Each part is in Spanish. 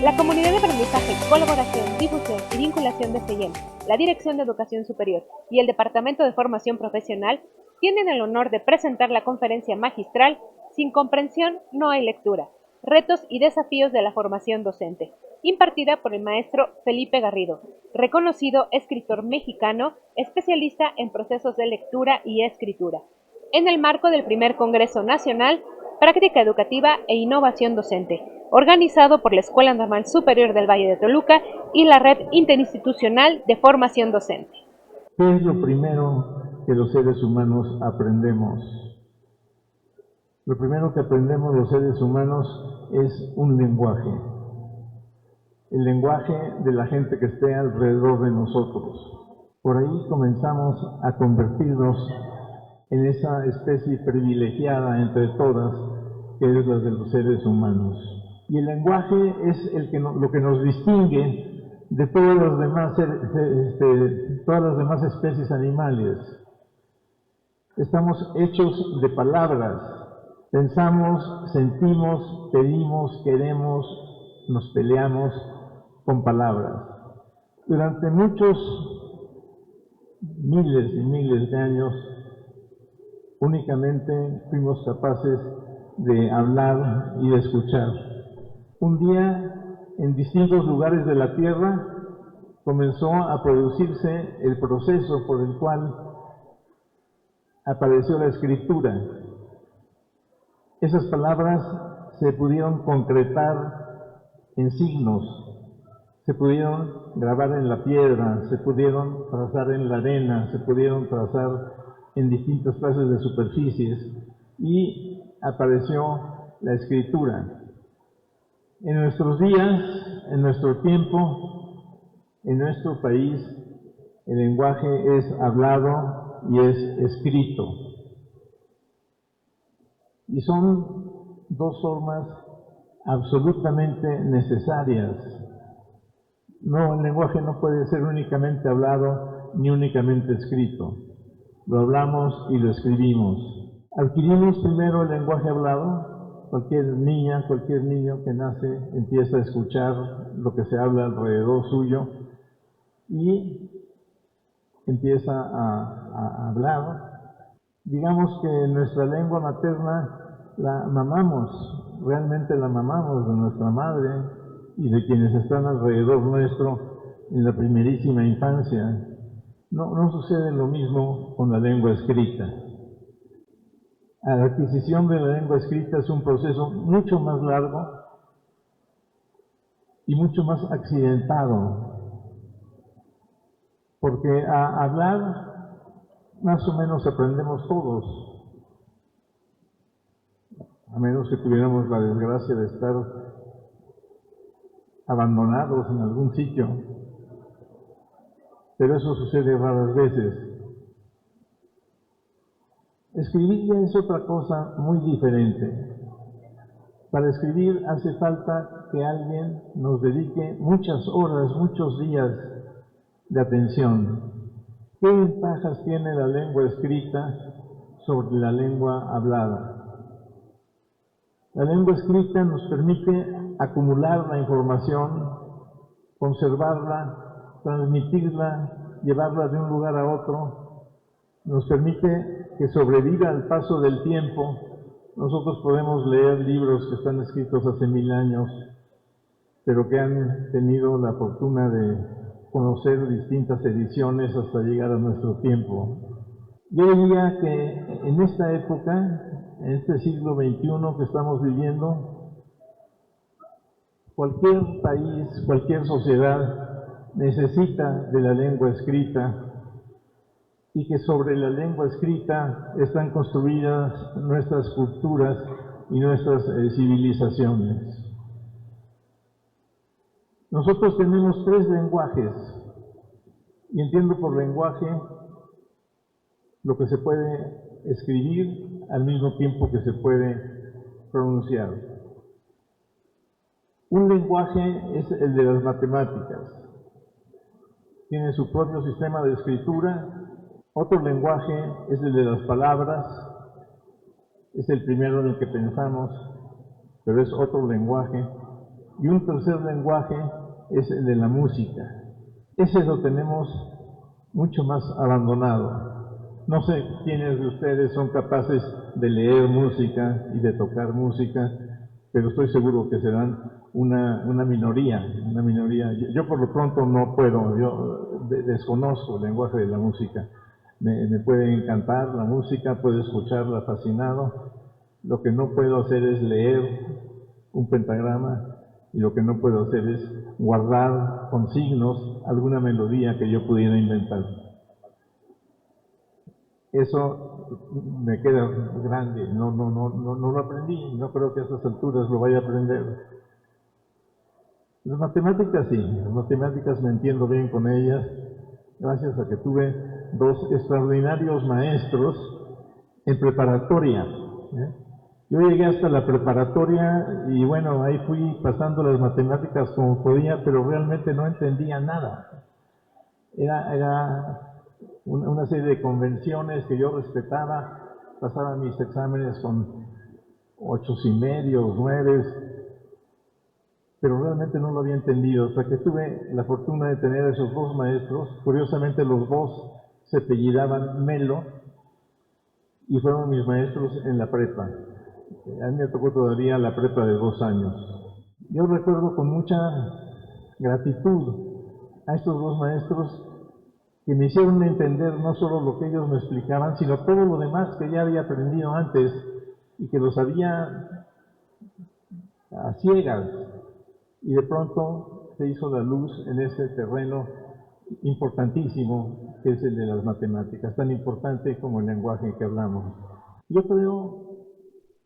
La Comunidad de Aprendizaje, Colaboración, Difusión y Vinculación de CEIEM, la Dirección de Educación Superior y el Departamento de Formación Profesional tienen el honor de presentar la conferencia magistral Sin comprensión no hay lectura, retos y desafíos de la formación docente, impartida por el maestro Felipe Garrido, reconocido escritor mexicano, especialista en procesos de lectura y escritura, en el marco del primer Congreso Nacional Práctica Educativa e Innovación Docente, organizado por la Escuela Normal Superior del Valle de Toluca y la Red Interinstitucional de Formación Docente. ¿Qué es lo primero que los seres humanos aprendemos? Lo primero que aprendemos los seres humanos es un lenguaje. El lenguaje de la gente que esté alrededor de nosotros. Por ahí comenzamos a convertirnos en esa especie privilegiada entre todas, que es la de los seres humanos. Y el lenguaje es lo que nos distingue de todas las demás especies animales. Estamos hechos de palabras. Pensamos, sentimos, pedimos, queremos, nos peleamos con palabras. Durante muchos miles y miles de años, únicamente fuimos capaces de hablar y de escuchar. Un día, en distintos lugares de la Tierra, comenzó a producirse el proceso por el cual apareció la escritura. Esas palabras se pudieron concretar en signos, se pudieron grabar en la piedra, se pudieron trazar en la arena, se pudieron trazar en distintas clases de superficies y apareció la escritura. En nuestros días, en nuestro tiempo, en nuestro país, el lenguaje es hablado y es escrito. Y son dos formas absolutamente necesarias. No, el lenguaje no puede ser únicamente hablado ni únicamente escrito. Lo hablamos y lo escribimos. Adquirimos primero el lenguaje hablado. Cualquier niña, cualquier niño que nace empieza a escuchar lo que se habla alrededor suyo y empieza a hablar. Digamos que nuestra lengua materna la mamamos, realmente la mamamos de nuestra madre y de quienes están alrededor nuestro en la primerísima infancia. No sucede lo mismo con la lengua escrita. La adquisición de la lengua escrita es un proceso mucho más largo y mucho más accidentado, porque a hablar más o menos aprendemos todos, a menos que tuviéramos la desgracia de estar abandonados en algún sitio, pero eso sucede raras veces. Escribir ya es otra cosa muy diferente. Para escribir hace falta que alguien nos dedique muchas horas, muchos días de atención. ¿Qué ventajas tiene la lengua escrita sobre la lengua hablada? La lengua escrita nos permite acumular la información, conservarla, transmitirla, llevarla de un lugar a otro. Nos permite que sobreviva al paso del tiempo. Nosotros podemos leer libros que están escritos hace 1000 años, pero que han tenido la fortuna de conocer distintas ediciones hasta llegar a nuestro tiempo. Yo diría que en esta época, en este siglo XXI que estamos viviendo, cualquier país, cualquier sociedad necesita de la lengua escrita, y que sobre la lengua escrita están construidas nuestras culturas y nuestras civilizaciones. Nosotros tenemos 3 lenguajes, y entiendo por lenguaje lo que se puede escribir al mismo tiempo que se puede pronunciar. Un lenguaje es el de las matemáticas. Tiene su propio sistema de escritura. Otro lenguaje es el de las palabras, es el primero en el que pensamos, pero es otro lenguaje. Y un tercer lenguaje es el de la música. Ese lo tenemos mucho más abandonado. No sé quiénes de ustedes son capaces de leer música y de tocar música, pero estoy seguro que serán una minoría. Yo por lo pronto no puedo, yo desconozco el lenguaje de la música. Me puede encantar la música, puedo escucharla fascinado. Lo que no puedo hacer es leer un pentagrama, y lo que no puedo hacer es guardar con signos alguna melodía que yo pudiera inventar. Eso me queda grande, no lo aprendí, no creo que a estas alturas lo vaya a aprender. Las matemáticas sí, las matemáticas me entiendo bien con ellas, gracias a que tuve dos extraordinarios maestros en preparatoria. Yo llegué hasta la preparatoria y bueno, ahí fui pasando las matemáticas como podía, pero realmente no entendía nada. Era una serie de convenciones que yo respetaba, pasaba mis exámenes con 8.5, 9, pero realmente no lo había entendido, hasta que tuve la fortuna de tener a esos dos maestros. Curiosamente los dos se apellidaban Melo y fueron mis maestros en la prepa. A mí me tocó todavía la prepa de 2 años. Yo recuerdo con mucha gratitud a estos dos maestros que me hicieron entender no solo lo que ellos me explicaban, sino todo lo demás que ya había aprendido antes y que lo sabía a ciegas. Y de pronto se hizo la luz en ese terreno importantísimo que es el de las matemáticas, tan importante como el lenguaje que hablamos. Yo creo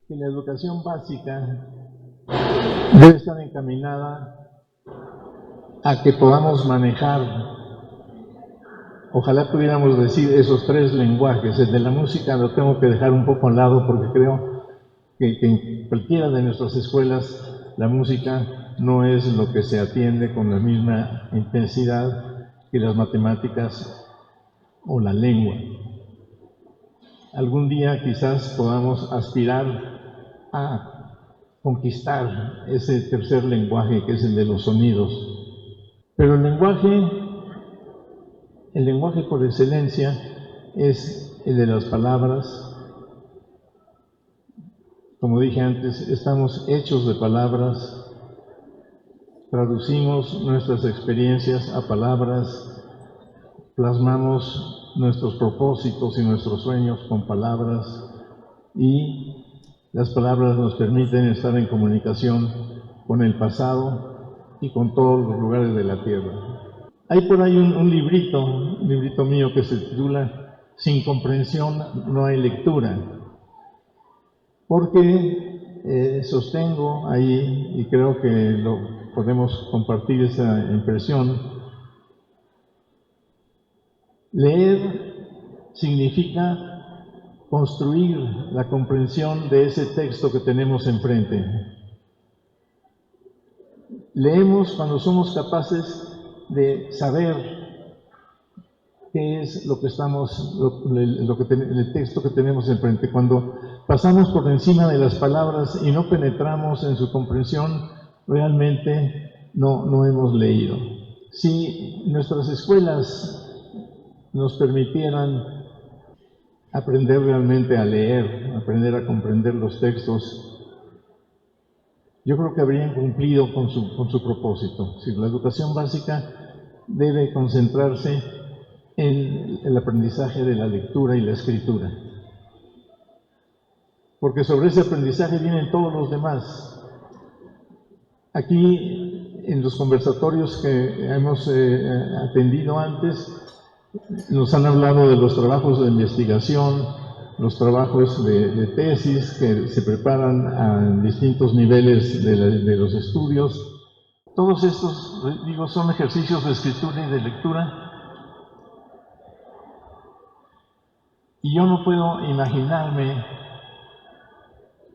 que la educación básica debe estar encaminada a que podamos manejar, ojalá pudiéramos decir, esos 3 lenguajes. El de la música lo tengo que dejar un poco al lado porque creo que en cualquiera de nuestras escuelas la música no es lo que se atiende con la misma intensidad que las matemáticas o la lengua. Algún día quizás podamos aspirar a conquistar ese tercer lenguaje que es el de los sonidos. Pero el lenguaje por excelencia es el de las palabras. Como dije antes, estamos hechos de palabras, traducimos nuestras experiencias a palabras, plasmamos nuestros propósitos y nuestros sueños con palabras, y las palabras nos permiten estar en comunicación con el pasado y con todos los lugares de la tierra. Hay por ahí un librito mío que se titula Sin comprensión no hay lectura, porque sostengo ahí, y creo que lo podemos compartir esa impresión, leer significa construir la comprensión de ese texto que tenemos enfrente. Leemos cuando somos capaces de saber qué es lo que el texto que tenemos enfrente. Cuando pasamos por encima de las palabras y no penetramos en su comprensión, realmente no hemos leído. Si nuestras escuelas nos permitieran aprender realmente a leer, aprender a comprender los textos, yo creo que habrían cumplido con su propósito. Si la educación básica debe concentrarse en el aprendizaje de la lectura y la escritura, porque sobre ese aprendizaje vienen todos los demás. Aquí, en los conversatorios que hemos atendido antes, nos han hablado de los trabajos de investigación, los trabajos de tesis que se preparan a distintos niveles de los estudios. Todos estos, digo, son ejercicios de escritura y de lectura. Y yo no puedo imaginarme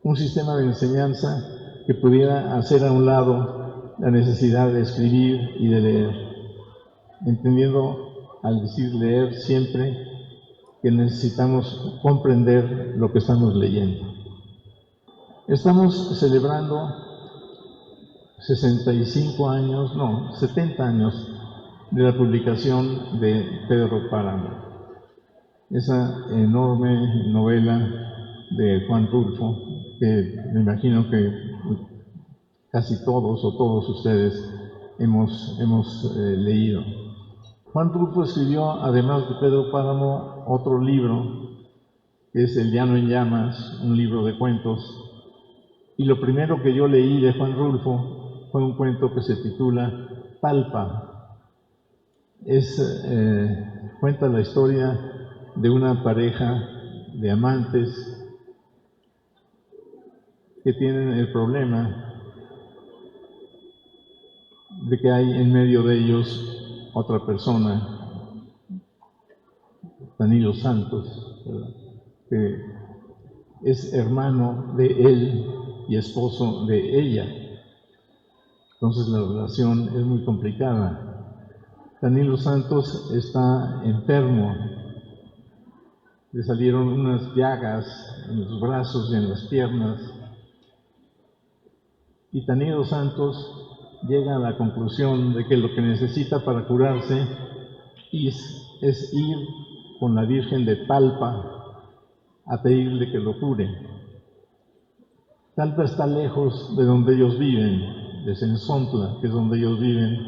un sistema de enseñanza que pudiera hacer a un lado la necesidad de escribir y de leer, entendiendo al decir leer siempre que necesitamos comprender lo que estamos leyendo. Estamos celebrando 65 años, no, 70 años de la publicación de Pedro Páramo, esa enorme novela de Juan Rulfo, que me imagino que casi todos o todos ustedes hemos leído. Juan Rulfo escribió, además de Pedro Páramo, otro libro, que es El Llano en Llamas, un libro de cuentos. Y lo primero que yo leí de Juan Rulfo fue un cuento que se titula Talpa. Cuenta la historia de una pareja de amantes que tienen el problema de que hay en medio de ellos otra persona, Danilo Santos, ¿verdad?, que es hermano de él y esposo de ella. Entonces la relación es muy complicada. Danilo Santos está enfermo, le salieron unas llagas en los brazos y en las piernas, y Danilo Santos llega a la conclusión de que lo que necesita para curarse es ir con la Virgen de Talpa a pedirle que lo cure. Talpa está lejos de donde ellos viven, de Sensontla, que es donde ellos viven,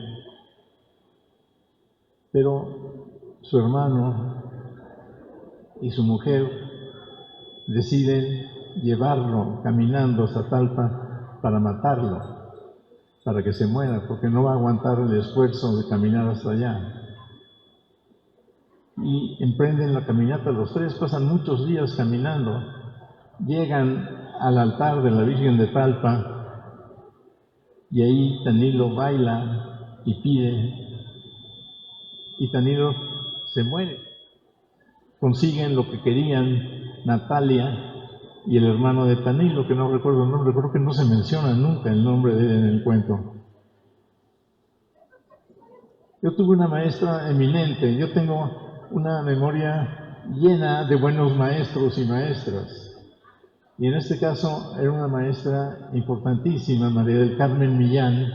pero su hermano y su mujer deciden llevarlo caminando hasta Talpa para matarlo, para que se muera, porque no va a aguantar el esfuerzo de caminar hasta allá. Y emprenden la caminata los tres, pasan muchos días caminando, llegan al altar de la Virgen de Talpa y ahí Danilo baila y pide, y Danilo se muere. Consiguen lo que querían Natalia y el hermano de Danilo, que no recuerdo el nombre, creo que no se menciona nunca el nombre de él en el cuento. Yo tuve una maestra eminente, yo tengo una memoria llena de buenos maestros y maestras. Y en este caso era una maestra importantísima, María del Carmen Millán,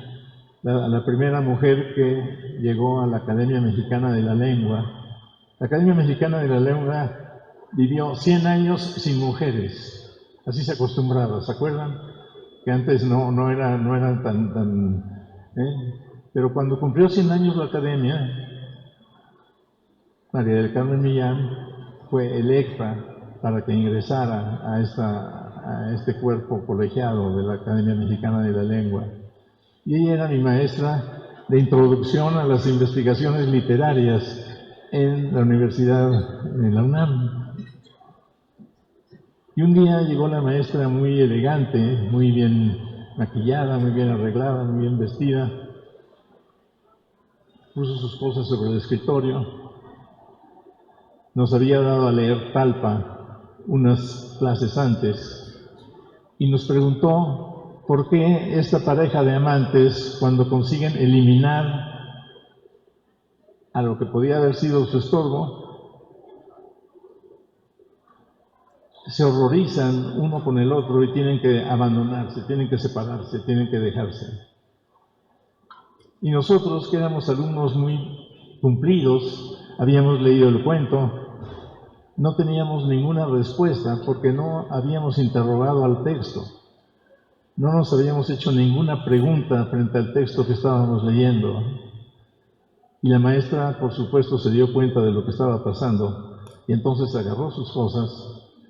la primera mujer que llegó a la Academia Mexicana de la Lengua. La Academia Mexicana de la Lengua vivió 100 años sin mujeres, así se acostumbraba, ¿se acuerdan? Que antes no eran tan pero cuando cumplió 100 años la Academia, María del Carmen Millán fue electa para que ingresara a este cuerpo colegiado de la Academia Mexicana de la Lengua. Y ella era mi maestra de introducción a las investigaciones literarias en la universidad, en la UNAM. Y un día llegó la maestra muy elegante, muy bien maquillada, muy bien arreglada, muy bien vestida, puso sus cosas sobre el escritorio, nos había dado a leer Talpa unas clases antes y nos preguntó por qué esta pareja de amantes, cuando consiguen eliminar a lo que podía haber sido su estorbo, se horrorizan uno con el otro y tienen que abandonarse, tienen que separarse, tienen que dejarse. Y nosotros, que éramos alumnos muy cumplidos, habíamos leído el cuento, no teníamos ninguna respuesta porque no habíamos interrogado al texto, no nos habíamos hecho ninguna pregunta frente al texto que estábamos leyendo. Y la maestra, por supuesto, se dio cuenta de lo que estaba pasando y entonces agarró sus cosas,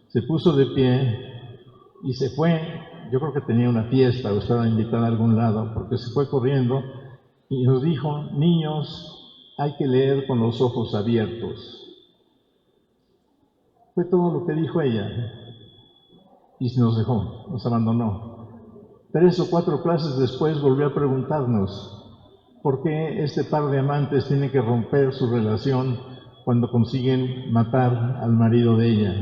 se puso de pie y se fue. Yo creo que tenía una fiesta o estaba invitada a algún lado, porque se fue corriendo y nos dijo: niños, hay que leer con los ojos abiertos. Fue todo lo que dijo ella y nos dejó, nos abandonó. 3 o 4 clases después volvió a preguntarnos por qué este par de amantes tiene que romper su relación cuando consiguen matar al marido de ella.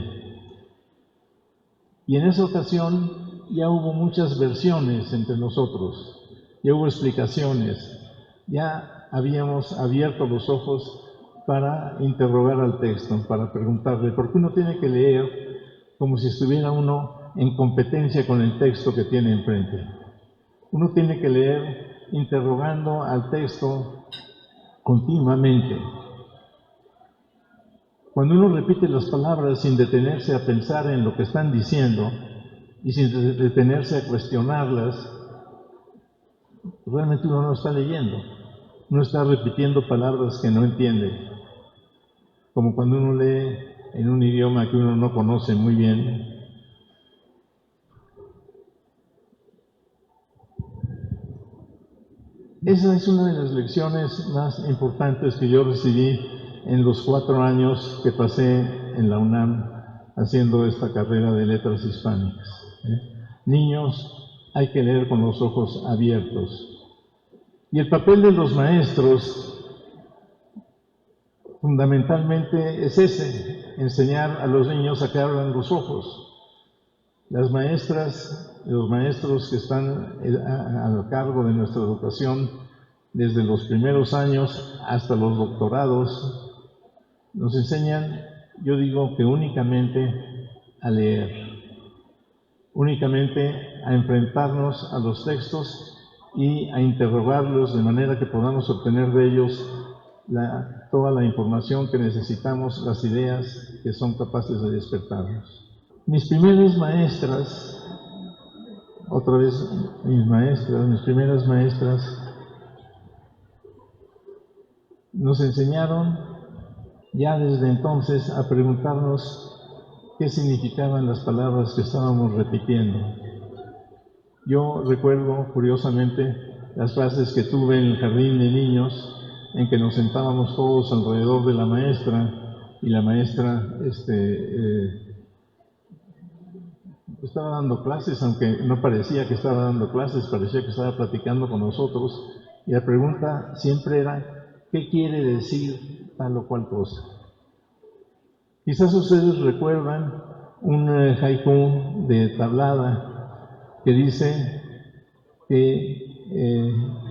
Y en esa ocasión ya hubo muchas versiones entre nosotros, ya hubo explicaciones, ya habíamos abierto los ojos para interrogar al texto, para preguntarle, porque uno tiene que leer como si estuviera uno en competencia con el texto que tiene enfrente. Uno tiene que leer interrogando al texto continuamente. Cuando uno repite las palabras sin detenerse a pensar en lo que están diciendo y sin detenerse a cuestionarlas, realmente uno no está leyendo. Uno está repitiendo palabras que no entiende. Como cuando uno lee en un idioma que uno no conoce muy bien. Esa es una de las lecciones más importantes que yo recibí en los 4 años que pasé en la UNAM haciendo esta carrera de letras hispánicas. Niños, hay que leer con los ojos abiertos. Y el papel de los maestros fundamentalmente es ese, enseñar a los niños a que abran los ojos. Las maestras, los maestros que están a cargo de nuestra educación desde los primeros años hasta los doctorados, nos enseñan, yo digo que únicamente a leer, únicamente a enfrentarnos a los textos y a interrogarlos de manera que podamos obtener de ellos toda la información que necesitamos, las ideas que son capaces de despertarnos. Mis primeras maestras, otra vez mis primeras maestras, nos enseñaron ya desde entonces a preguntarnos qué significaban las palabras que estábamos repitiendo. Yo recuerdo, curiosamente, las clases que tuve en el jardín de niños, en que nos sentábamos todos alrededor de la maestra, y la maestra estaba dando clases, aunque no parecía que estaba dando clases, parecía que estaba platicando con nosotros, y la pregunta siempre era, ¿qué quiere decir tal o cual cosa? Quizás ustedes recuerdan un haiku de Tablada que dice que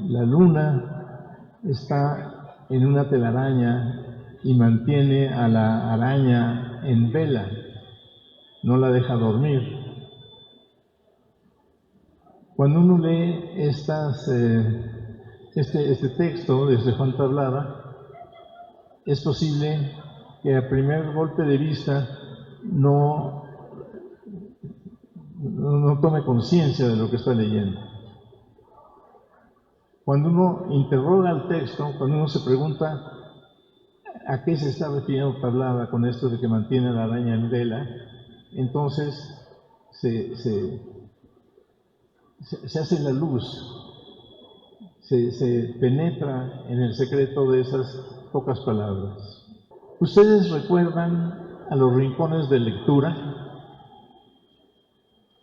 la luna está en una telaraña y mantiene a la araña en vela, no la deja dormir. Cuando uno lee este texto desde Juan Tablada, es posible que a primer golpe de vista no tome conciencia de lo que está leyendo. Cuando uno interroga el texto, cuando uno se pregunta a qué se está refiriendo Tablada con esto de que mantiene a la araña en vela, entonces se hace la luz, se penetra en el secreto de esas pocas palabras. ¿Ustedes recuerdan a los rincones de lectura?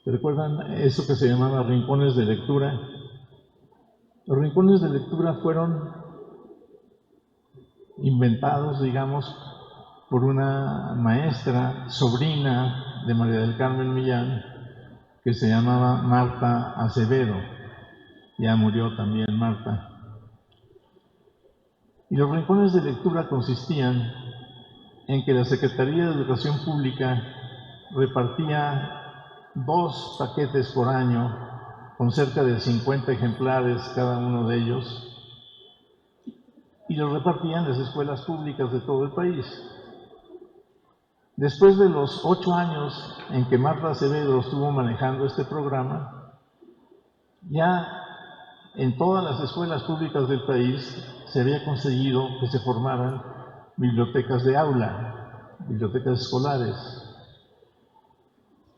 ¿Recuerdan eso que se llamaba rincones de lectura? Los rincones de lectura fueron inventados, digamos, por una maestra, sobrina de María del Carmen Millán, que se llamaba Marta Acevedo. Ya murió también Marta. Y los rincones de lectura consistían en que la Secretaría de Educación Pública repartía 2 paquetes por año, con cerca de 50 ejemplares cada uno de ellos, y los repartían en las escuelas públicas de todo el país. Después de los 8 años en que Marta Acevedo estuvo manejando este programa, ya en todas las escuelas públicas del país se había conseguido que se formaran bibliotecas de aula, bibliotecas escolares.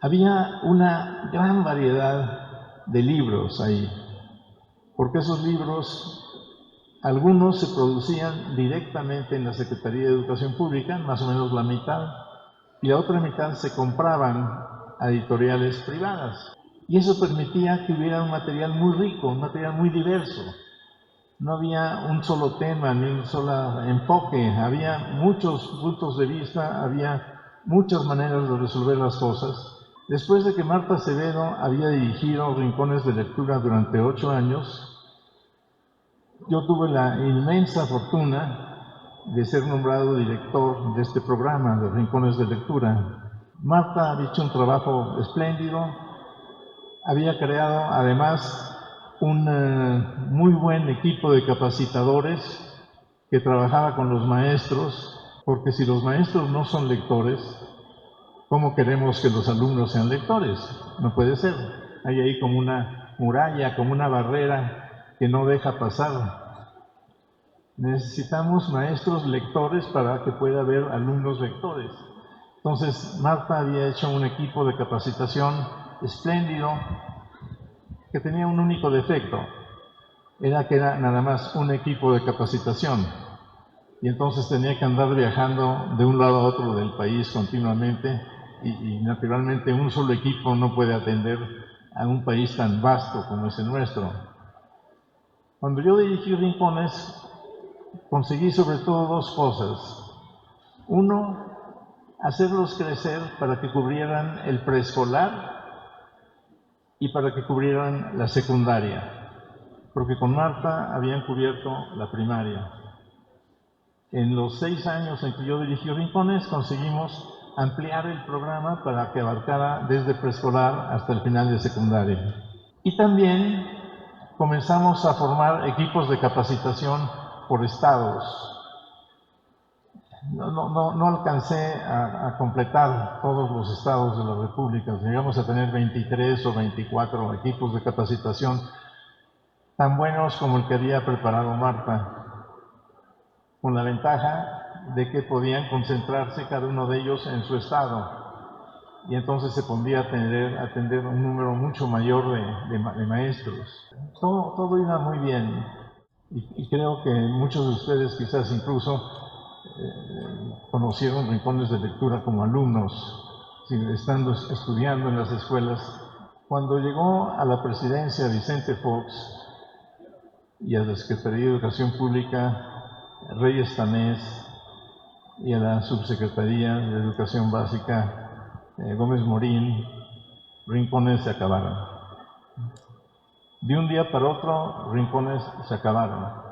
Había una gran variedad de libros ahí, porque esos libros, algunos se producían directamente en la Secretaría de Educación Pública, más o menos la mitad, y la otra mitad se compraban a editoriales privadas. Y eso permitía que hubiera un material muy rico, un material muy diverso. No había un solo tema, ni un solo enfoque, había muchos puntos de vista, había muchas maneras de resolver las cosas. Después de que Marta Acevedo había dirigido Rincones de Lectura durante 8 años, yo tuve la inmensa fortuna de ser nombrado director de este programa de Rincones de Lectura. Marta había hecho un trabajo espléndido, había creado además un muy buen equipo de capacitadores que trabajaba con los maestros, porque si los maestros no son lectores, ¿cómo queremos que los alumnos sean lectores? No puede ser. Hay ahí como una muralla, como una barrera que no deja pasar. Necesitamos maestros lectores para que pueda haber alumnos lectores. Entonces, Marta había hecho un equipo de capacitación espléndido que tenía un único defecto, era que era nada más un equipo de capacitación y entonces tenía que andar viajando de un lado a otro del país continuamente y naturalmente un solo equipo no puede atender a un país tan vasto como es el nuestro. Cuando yo dirigí Rincones, conseguí sobre todo dos cosas. Uno, hacerlos crecer para que cubrieran el preescolar y para que cubrieran la secundaria, porque con Marta habían cubierto la primaria. En los 6 años en que yo dirigí Rincones, conseguimos ampliar el programa para que abarcara desde preescolar hasta el final de secundaria. Y también comenzamos a formar equipos de capacitación por estados. No alcancé a completar todos los estados de la República. Llegamos a tener 23 o 24 equipos de capacitación tan buenos como el que había preparado Marta, con la ventaja de que podían concentrarse cada uno de ellos en su estado y entonces se podía atender un número mucho mayor de maestros. Todo iba muy bien y creo que muchos de ustedes quizás incluso conocieron Rincones de Lectura como alumnos, estando estudiando en las escuelas. Cuando llegó a la presidencia Vicente Fox y a la Secretaría de Educación Pública Reyes Tamés y a la Subsecretaría de Educación Básica Gómez Morín, Rincones se acabaron. De un día para otro, Rincones se acabaron.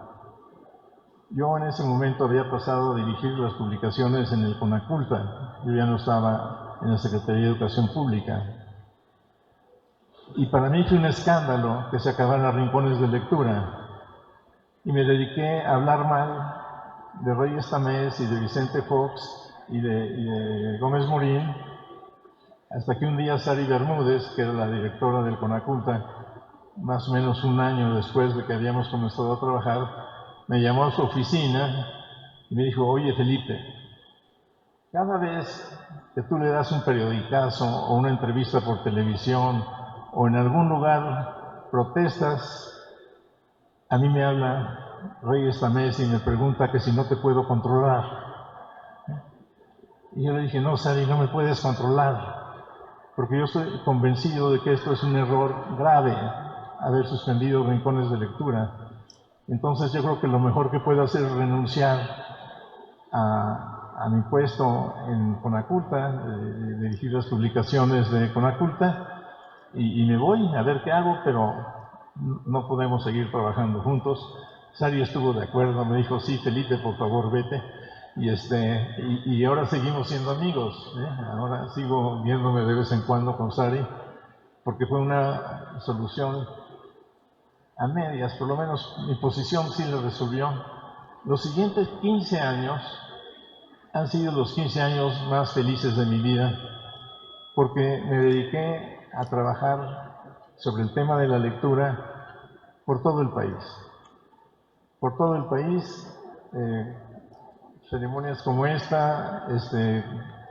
Yo en ese momento había pasado a dirigir las publicaciones en el Conaculta. Yo ya no estaba en la Secretaría de Educación Pública. Y para mí fue un escándalo que se acabaran Rincones de Lectura. Y me dediqué a hablar mal de Reyes Tamés y de Vicente Fox y de Gómez Morín, hasta que un día Sari Bermúdez, que era la directora del Conaculta, más o menos un año después de que habíamos comenzado a trabajar, me llamó a su oficina y me dijo: oye Felipe, cada vez que tú le das un periodicazo o una entrevista por televisión o en algún lugar protestas, a mí me habla Reyes Tamés y me pregunta que si no te puedo controlar. Y yo le dije: no, Sari, no me puedes controlar, porque yo estoy convencido de que esto es un error grave, haber suspendido Rincones de Lectura. Entonces yo creo que lo mejor que puedo hacer es renunciar a mi puesto en Conaculta, dirigir las publicaciones de Conaculta, y me voy a ver qué hago, pero no podemos seguir trabajando juntos. Sari estuvo de acuerdo, me dijo: sí, Felipe, por favor, vete. Y ahora seguimos siendo amigos, Ahora sigo viéndome de vez en cuando con Sari, porque fue una solución a medias, por lo menos mi posición sí lo resolvió. Los siguientes 15 años han sido los 15 años más felices de mi vida, porque me dediqué a trabajar sobre el tema de la lectura por todo el país. Por todo el país, ceremonias como esta,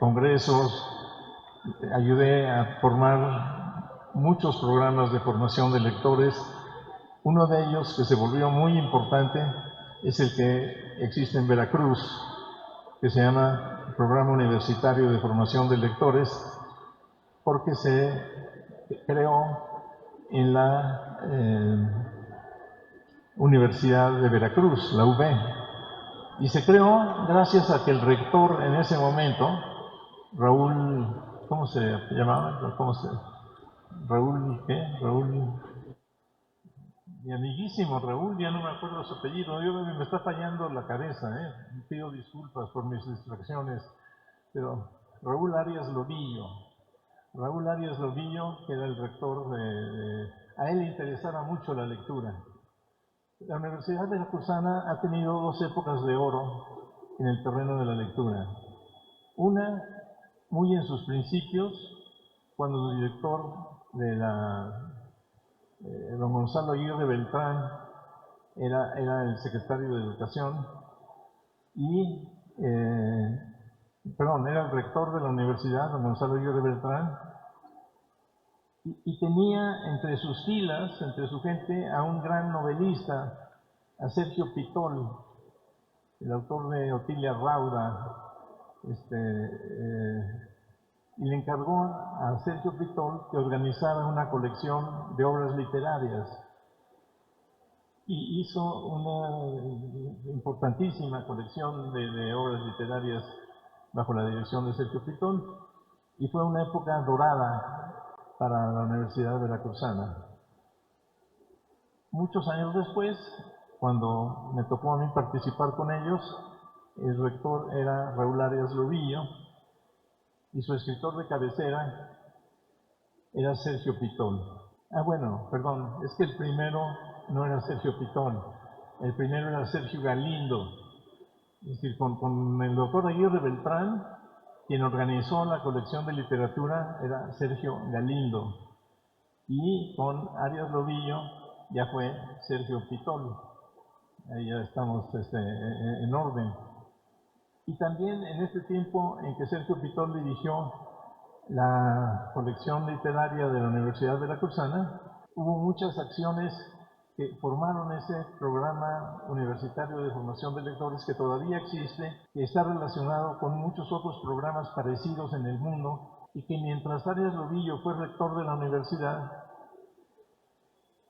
congresos, ayudé a formar muchos programas de formación de lectores. Uno de ellos, que se volvió muy importante, es el que existe en Veracruz, que se llama Programa Universitario de Formación de Lectores, porque se creó en la Universidad de Veracruz, la UB, y se creó gracias a que el rector en ese momento, Raúl, ¿cómo se llamaba? Raúl, ¿qué? Raúl, mi amiguísimo Raúl, ya no me acuerdo su apellido, me está fallando la cabeza, pido disculpas por mis distracciones, pero Raúl Arias Lobillo, que era el rector a él le interesaba mucho la lectura. La Universidad Veracruzana ha tenido dos épocas de oro en el terreno de la lectura. Una, muy en sus principios, cuando el director de don Gonzalo Aguirre Beltrán era el secretario de Educación y, era el rector de la universidad, don Gonzalo Aguirre Beltrán, y tenía entre sus filas, entre su gente, a un gran novelista, a Sergio Pitol, el autor de Otilia Rauda, y le encargó a Sergio Pitol que organizara una colección de obras literarias. Y hizo una importantísima colección de obras literarias bajo la dirección de Sergio Pitol, y fue una época dorada para la Universidad Veracruzana. Muchos años después, cuando me tocó a mí participar con ellos, el rector era Raúl Arias Lobillo y su escritor de cabecera era Sergio Pitol. Es que el primero no era Sergio Pitol, el primero era Sergio Galindo. Es decir, con el doctor Aguirre Beltrán, quien organizó la colección de literatura era Sergio Galindo, y con Arias Lobillo ya fue Sergio Pitol. Ahí ya estamos en orden. Y también en este tiempo en que Sergio Pitol dirigió la colección literaria de la Universidad Veracruzana, hubo muchas acciones que formaron ese programa universitario de formación de lectores que todavía existe, que está relacionado con muchos otros programas parecidos en el mundo, y que mientras Arias Lobillo fue rector de la universidad,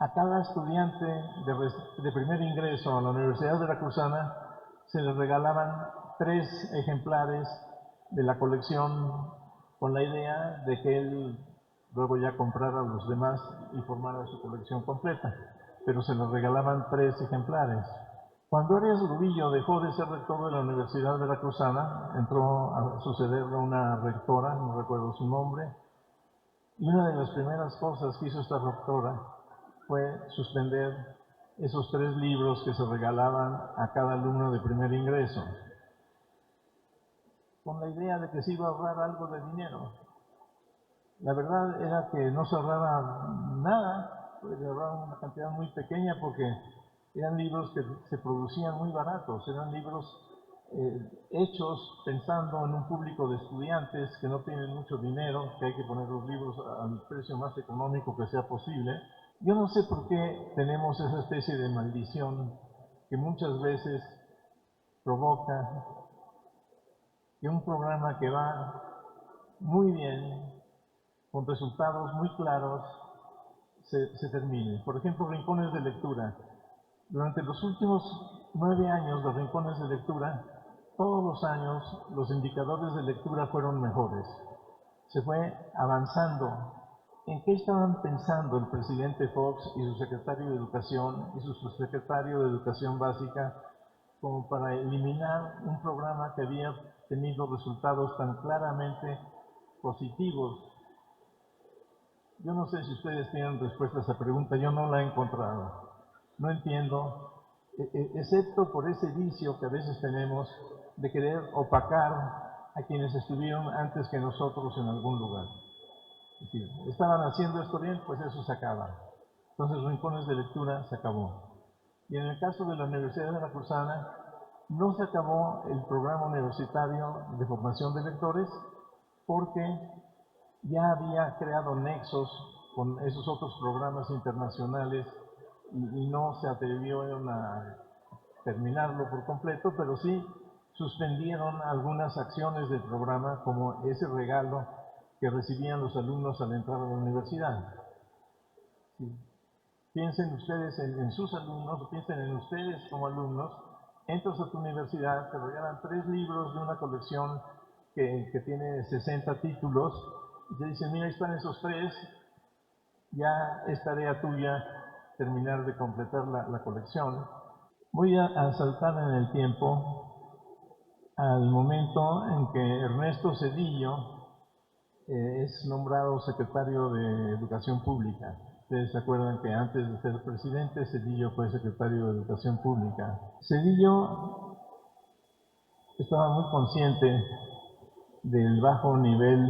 a cada estudiante de primer ingreso a la Universidad Veracruzana se le regalaban 3 ejemplares de la colección, con la idea de que él luego ya comprara a los demás y formara su colección completa, pero se le regalaban 3 ejemplares. Cuando Arias Lobillo dejó de ser rector de la Universidad Veracruzana, entró a sucederle una rectora, no recuerdo su nombre, y una de las primeras cosas que hizo esta rectora fue suspender esos 3 libros que se regalaban a cada alumno de primer ingreso, con la idea de que se iba a ahorrar algo de dinero. La verdad era que no se ahorraba nada, se ahorraba una cantidad muy pequeña porque eran libros que se producían muy baratos, eran libros hechos pensando en un público de estudiantes que no tienen mucho dinero, que hay que poner los libros al precio más económico que sea posible. Yo no sé por qué tenemos esa especie de maldición que muchas veces provoca que un programa que va muy bien, con resultados muy claros, se termine. Por ejemplo, rincones de lectura. Durante los últimos 9 años de rincones de lectura, todos los años los indicadores de lectura fueron mejores. Se fue avanzando. ¿En qué estaban pensando el presidente Fox y su secretario de Educación y su subsecretario de Educación Básica como para eliminar un programa que había tenido resultados tan claramente positivos? Yo no sé si ustedes tienen respuesta a esa pregunta, yo no la he encontrado. No entiendo, excepto por ese vicio que a veces tenemos de querer opacar a quienes estuvieron antes que nosotros en algún lugar. Es decir, estaban haciendo esto bien, pues eso se acaba. Entonces, rincones de lectura se acabó. Y en el caso de la Universidad Veracruzana, no se acabó el programa universitario de formación de lectores porque ya había creado nexos con esos otros programas internacionales y no se atrevieron a terminarlo por completo, pero sí suspendieron algunas acciones del programa, como ese regalo que recibían los alumnos al entrar a la universidad. Sí. Piensen ustedes en sus alumnos, piensen en ustedes como alumnos. Entras a tu universidad, te regalan 3 libros de una colección que tiene 60 títulos, y te dicen, mira, ahí están esos 3, ya es tarea tuya terminar de completar la colección. Voy a saltar en el tiempo al momento en que Ernesto Zedillo es nombrado secretario de Educación Pública. Ustedes se acuerdan que antes de ser presidente, Zedillo fue secretario de Educación Pública. Zedillo estaba muy consciente del bajo nivel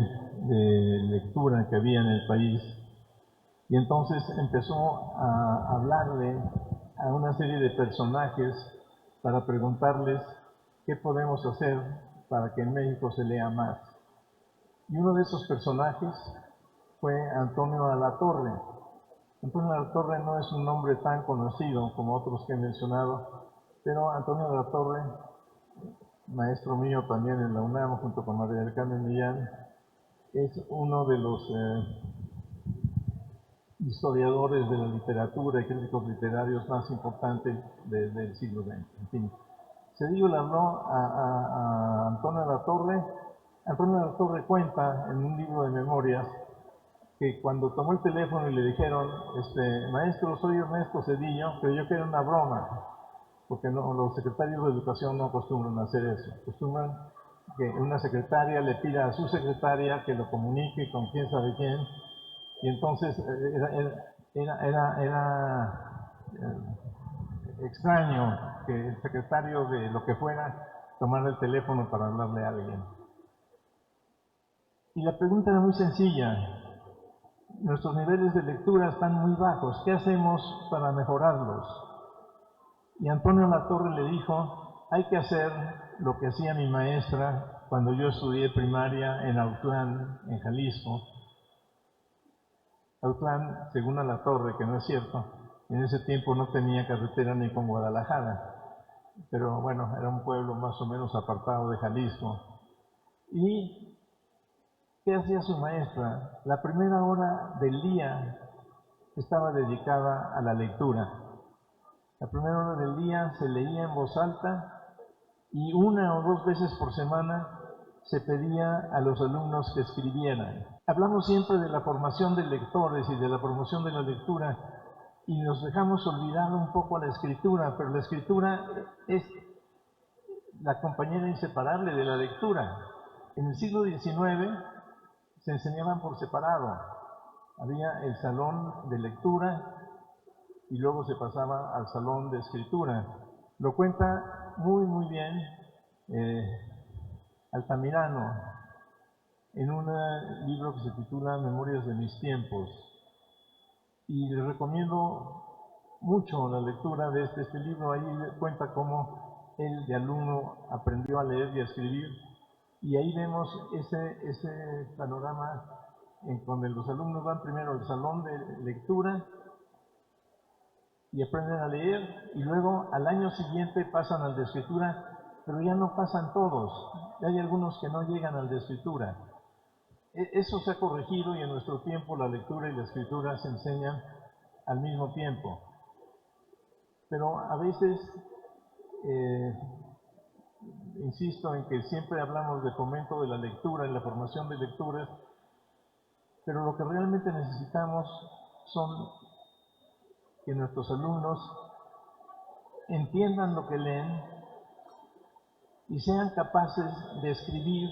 de lectura que había en el país y entonces empezó a hablarle a una serie de personajes para preguntarles qué podemos hacer para que en México se lea más. Y uno de esos personajes fue Antonio Alatorre. Antonio Alatorre no es un nombre tan conocido como otros que he mencionado, pero Antonio Alatorre, maestro mío también en la UNAM junto con María del Carmen Millán, es uno de los historiadores de la literatura y críticos literarios más importantes del siglo XX. En fin, Zedillo le habló a Antonio Alatorre. Antonio Alatorre cuenta en un libro de memorias que cuando tomó el teléfono y le dijeron, maestro, soy Ernesto Zedillo, creyó que era una broma, porque no, los secretarios de educación no acostumbran a hacer eso. Acostumbran que una secretaria le pida a su secretaria que lo comunique con quién sabe quién, y entonces era extraño que el secretario de lo que fuera tomara el teléfono para hablarle a alguien. Y la pregunta era muy sencilla. Nuestros niveles de lectura están muy bajos. ¿Qué hacemos para mejorarlos? Y Antonio Alatorre le dijo, hay que hacer lo que hacía mi maestra cuando yo estudié primaria en Autlán, en Jalisco. Autlán, según Alatorre, que no es cierto, en ese tiempo no tenía carretera ni con Guadalajara, pero bueno, era un pueblo más o menos apartado de Jalisco. ¿Y qué hacía su maestra? La primera hora del día estaba dedicada a la lectura. La primera hora del día se leía en voz alta y 1 o 2 veces por semana se pedía a los alumnos que escribieran. Hablamos siempre de la formación de lectores y de la promoción de la lectura y nos dejamos olvidar un poco la escritura, pero la escritura es la compañera inseparable de la lectura. En el siglo XIX se enseñaban por separado. Había el salón de lectura y luego se pasaba al salón de escritura. Lo cuenta muy bien Altamirano en un libro que se titula Memorias de mis tiempos. Y les recomiendo mucho la lectura de este libro. Ahí cuenta cómo él de alumno aprendió a leer y a escribir. Y ahí vemos ese panorama en donde los alumnos van primero al salón de lectura y aprenden a leer, y luego al año siguiente pasan al de escritura, pero ya no pasan todos. Hay algunos que no llegan al de escritura. Eso se ha corregido y en nuestro tiempo la lectura y la escritura se enseñan al mismo tiempo. Pero a veces, insisto en que siempre hablamos de fomento de la lectura y la formación de lecturas, pero lo que realmente necesitamos son que nuestros alumnos entiendan lo que leen y sean capaces de escribir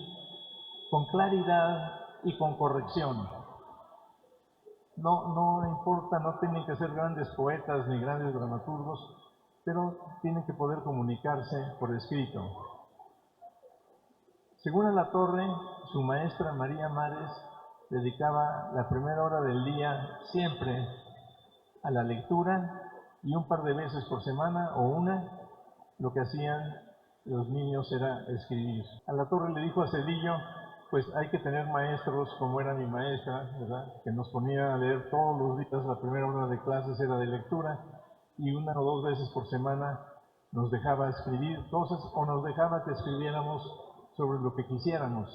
con claridad y con corrección. No importa, no tienen que ser grandes poetas ni grandes dramaturgos, pero tienen que poder comunicarse por escrito. Según Alatorre, su maestra María Mares dedicaba la primera hora del día siempre a la lectura y un par de veces por semana o una, lo que hacían los niños era escribir. Alatorre le dijo a Zedillo, pues hay que tener maestros como era mi maestra, ¿verdad?, que nos ponía a leer todos los días. La primera hora de clases era de lectura y 1 o 2 veces por semana nos dejaba escribir cosas o nos dejaba que escribiéramos sobre lo que quisiéramos,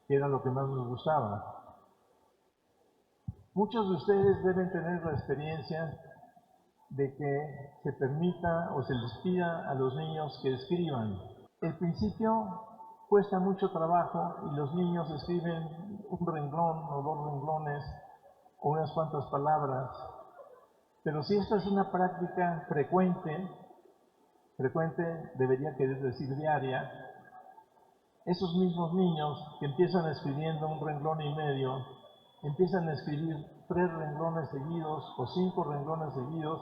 que era lo que más nos gustaba. Muchos de ustedes deben tener la experiencia de que se permita o se les pida a los niños que escriban. El principio cuesta mucho trabajo y los niños escriben un renglón o 2 renglones o unas cuantas palabras, pero si esta es una práctica frecuente debería querer decir diaria, esos mismos niños que empiezan escribiendo un renglón y medio, empiezan a escribir 3 renglones seguidos o 5 renglones seguidos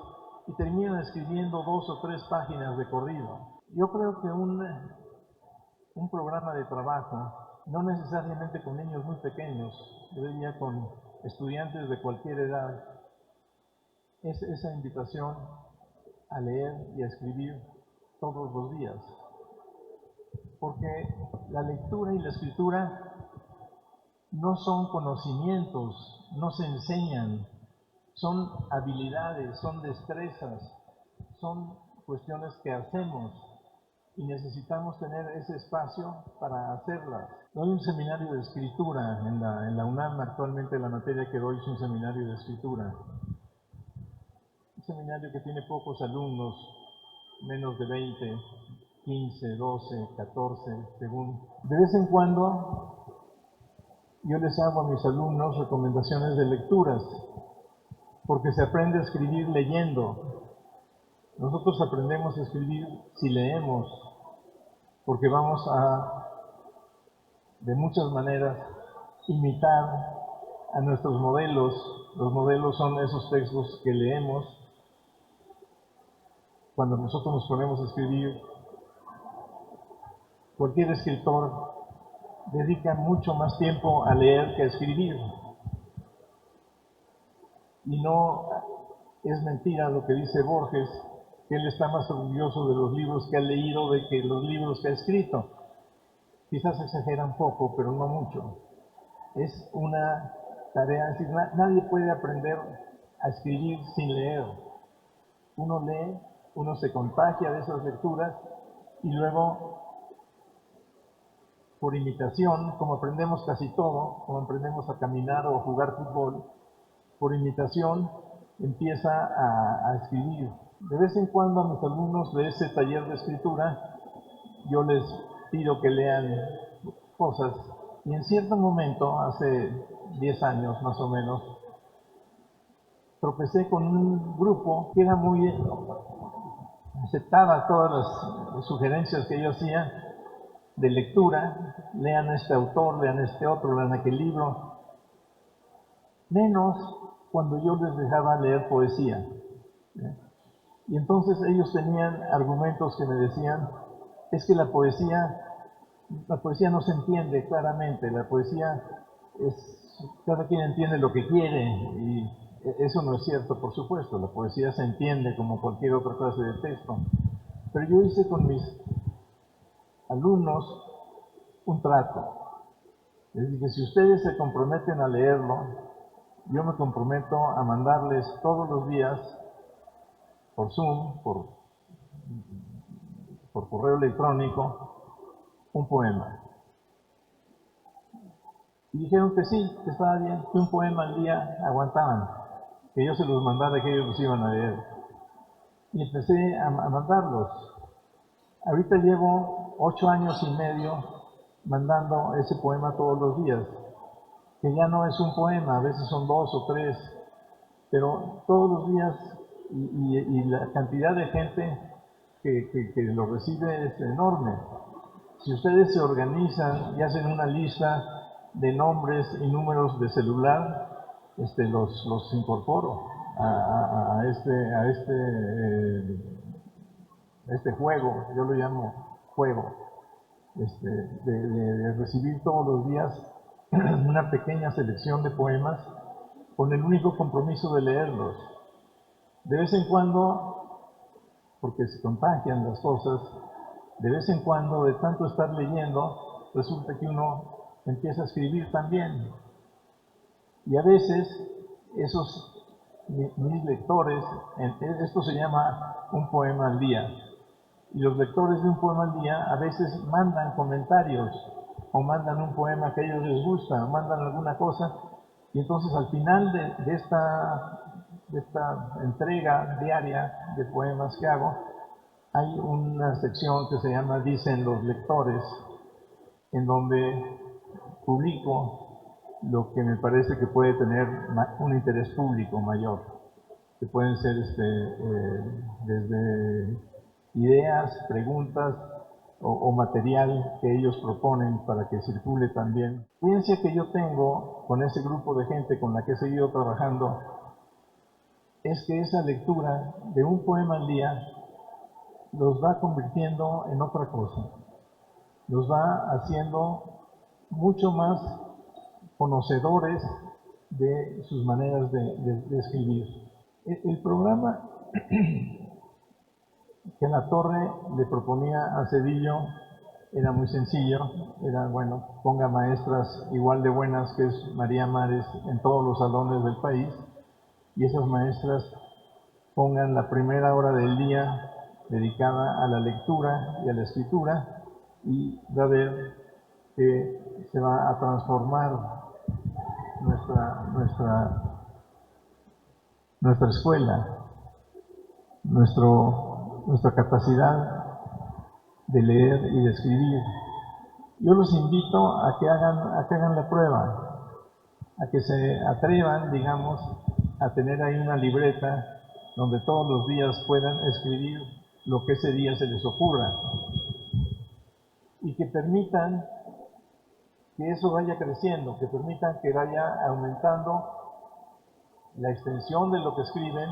y terminan escribiendo 2 o 3 páginas de corrido. Yo creo que un programa de trabajo, no necesariamente con niños muy pequeños, yo diría con estudiantes de cualquier edad, es esa invitación a leer y a escribir todos los días. Porque la lectura y la escritura no son conocimientos, no se enseñan, son habilidades, son destrezas, son cuestiones que hacemos y necesitamos tener ese espacio para hacerlas. Doy un seminario de escritura en la UNAM, actualmente la materia que doy es un seminario de escritura. Un seminario que tiene pocos alumnos, menos de 20, 15, 12, 14, según. De vez en cuando yo les hago a mis alumnos recomendaciones de lecturas, porque se aprende a escribir leyendo. Nosotros aprendemos a escribir si leemos, porque vamos a, de muchas maneras, imitar a nuestros modelos. Los modelos son esos textos que leemos cuando nosotros nos ponemos a escribir. Cualquier escritor dedica mucho más tiempo a leer que a escribir. Y no es mentira lo que dice Borges, que él está más orgulloso de los libros que ha leído de que los libros que ha escrito. Quizás exagera un poco, pero no mucho. Es una tarea, es decir, nadie puede aprender a escribir sin leer. Uno lee, uno se contagia de esas lecturas y luego, por imitación, como aprendemos casi todo, como aprendemos a caminar o a jugar fútbol, por imitación empieza a escribir. De vez en cuando a mis alumnos de ese taller de escritura yo les pido que lean cosas y en cierto momento, hace 10 años más o menos, tropecé con un grupo que era muy aceptaba todas las sugerencias que yo hacía de lectura, lean este autor, lean este otro, lean aquel libro, menos cuando yo les dejaba leer poesía. Y entonces ellos tenían argumentos que me decían, es que la poesía no se entiende claramente, la poesía cada quien entiende lo que quiere, y eso no es cierto, por supuesto, la poesía se entiende como cualquier otra clase de texto. Pero yo hice con mis alumnos un trato. Les dije, si ustedes se comprometen a leerlo, yo me comprometo a mandarles todos los días por Zoom, por correo electrónico, un poema. Y dijeron que sí, que estaba bien, que un poema al día aguantaban, que yo se los mandara y que ellos los iban a leer. Y empecé a mandarlos. Ahorita llevo 8 años y medio mandando ese poema todos los días, que ya no es un poema, a veces son 2 o 3, pero todos los días, y la cantidad de gente que lo recibe es enorme. Si ustedes se organizan y hacen una lista de nombres y números de celular, los incorporo a este juego, yo lo llamo juego, de recibir todos los días una pequeña selección de poemas con el único compromiso de leerlos. De vez en cuando, porque se contagian las cosas, de vez en cuando, de tanto estar leyendo, resulta que uno empieza a escribir también. Y a veces mis lectores, esto se llama un poema al día, y los lectores de un poema al día a veces mandan comentarios, o mandan un poema que a ellos les gusta, o mandan alguna cosa, y entonces al final de esta entrega diaria de poemas que hago, hay una sección que se llama Dicen los lectores, en donde publico lo que me parece que puede tener un interés público mayor, que pueden ser desde ideas, preguntas, o material que ellos proponen para que circule también. La experiencia que yo tengo con ese grupo de gente con la que he seguido trabajando es que esa lectura de un poema al día los va convirtiendo en otra cosa, los va haciendo mucho más conocedores de sus maneras de escribir. El programa que La Torre le proponía a Cedillo era muy sencillo, era, bueno, ponga maestras igual de buenas que es María Mares en todos los salones del país, y esas maestras pongan la primera hora del día dedicada a la lectura y a la escritura, y va a ver que se va a transformar nuestra escuela, nuestra capacidad de leer y de escribir. Yo los invito a que hagan la prueba, a que se atrevan, digamos, a tener ahí una libreta donde todos los días puedan escribir lo que ese día se les ocurra y que permitan que eso vaya creciendo, que permitan que vaya aumentando la extensión de lo que escriben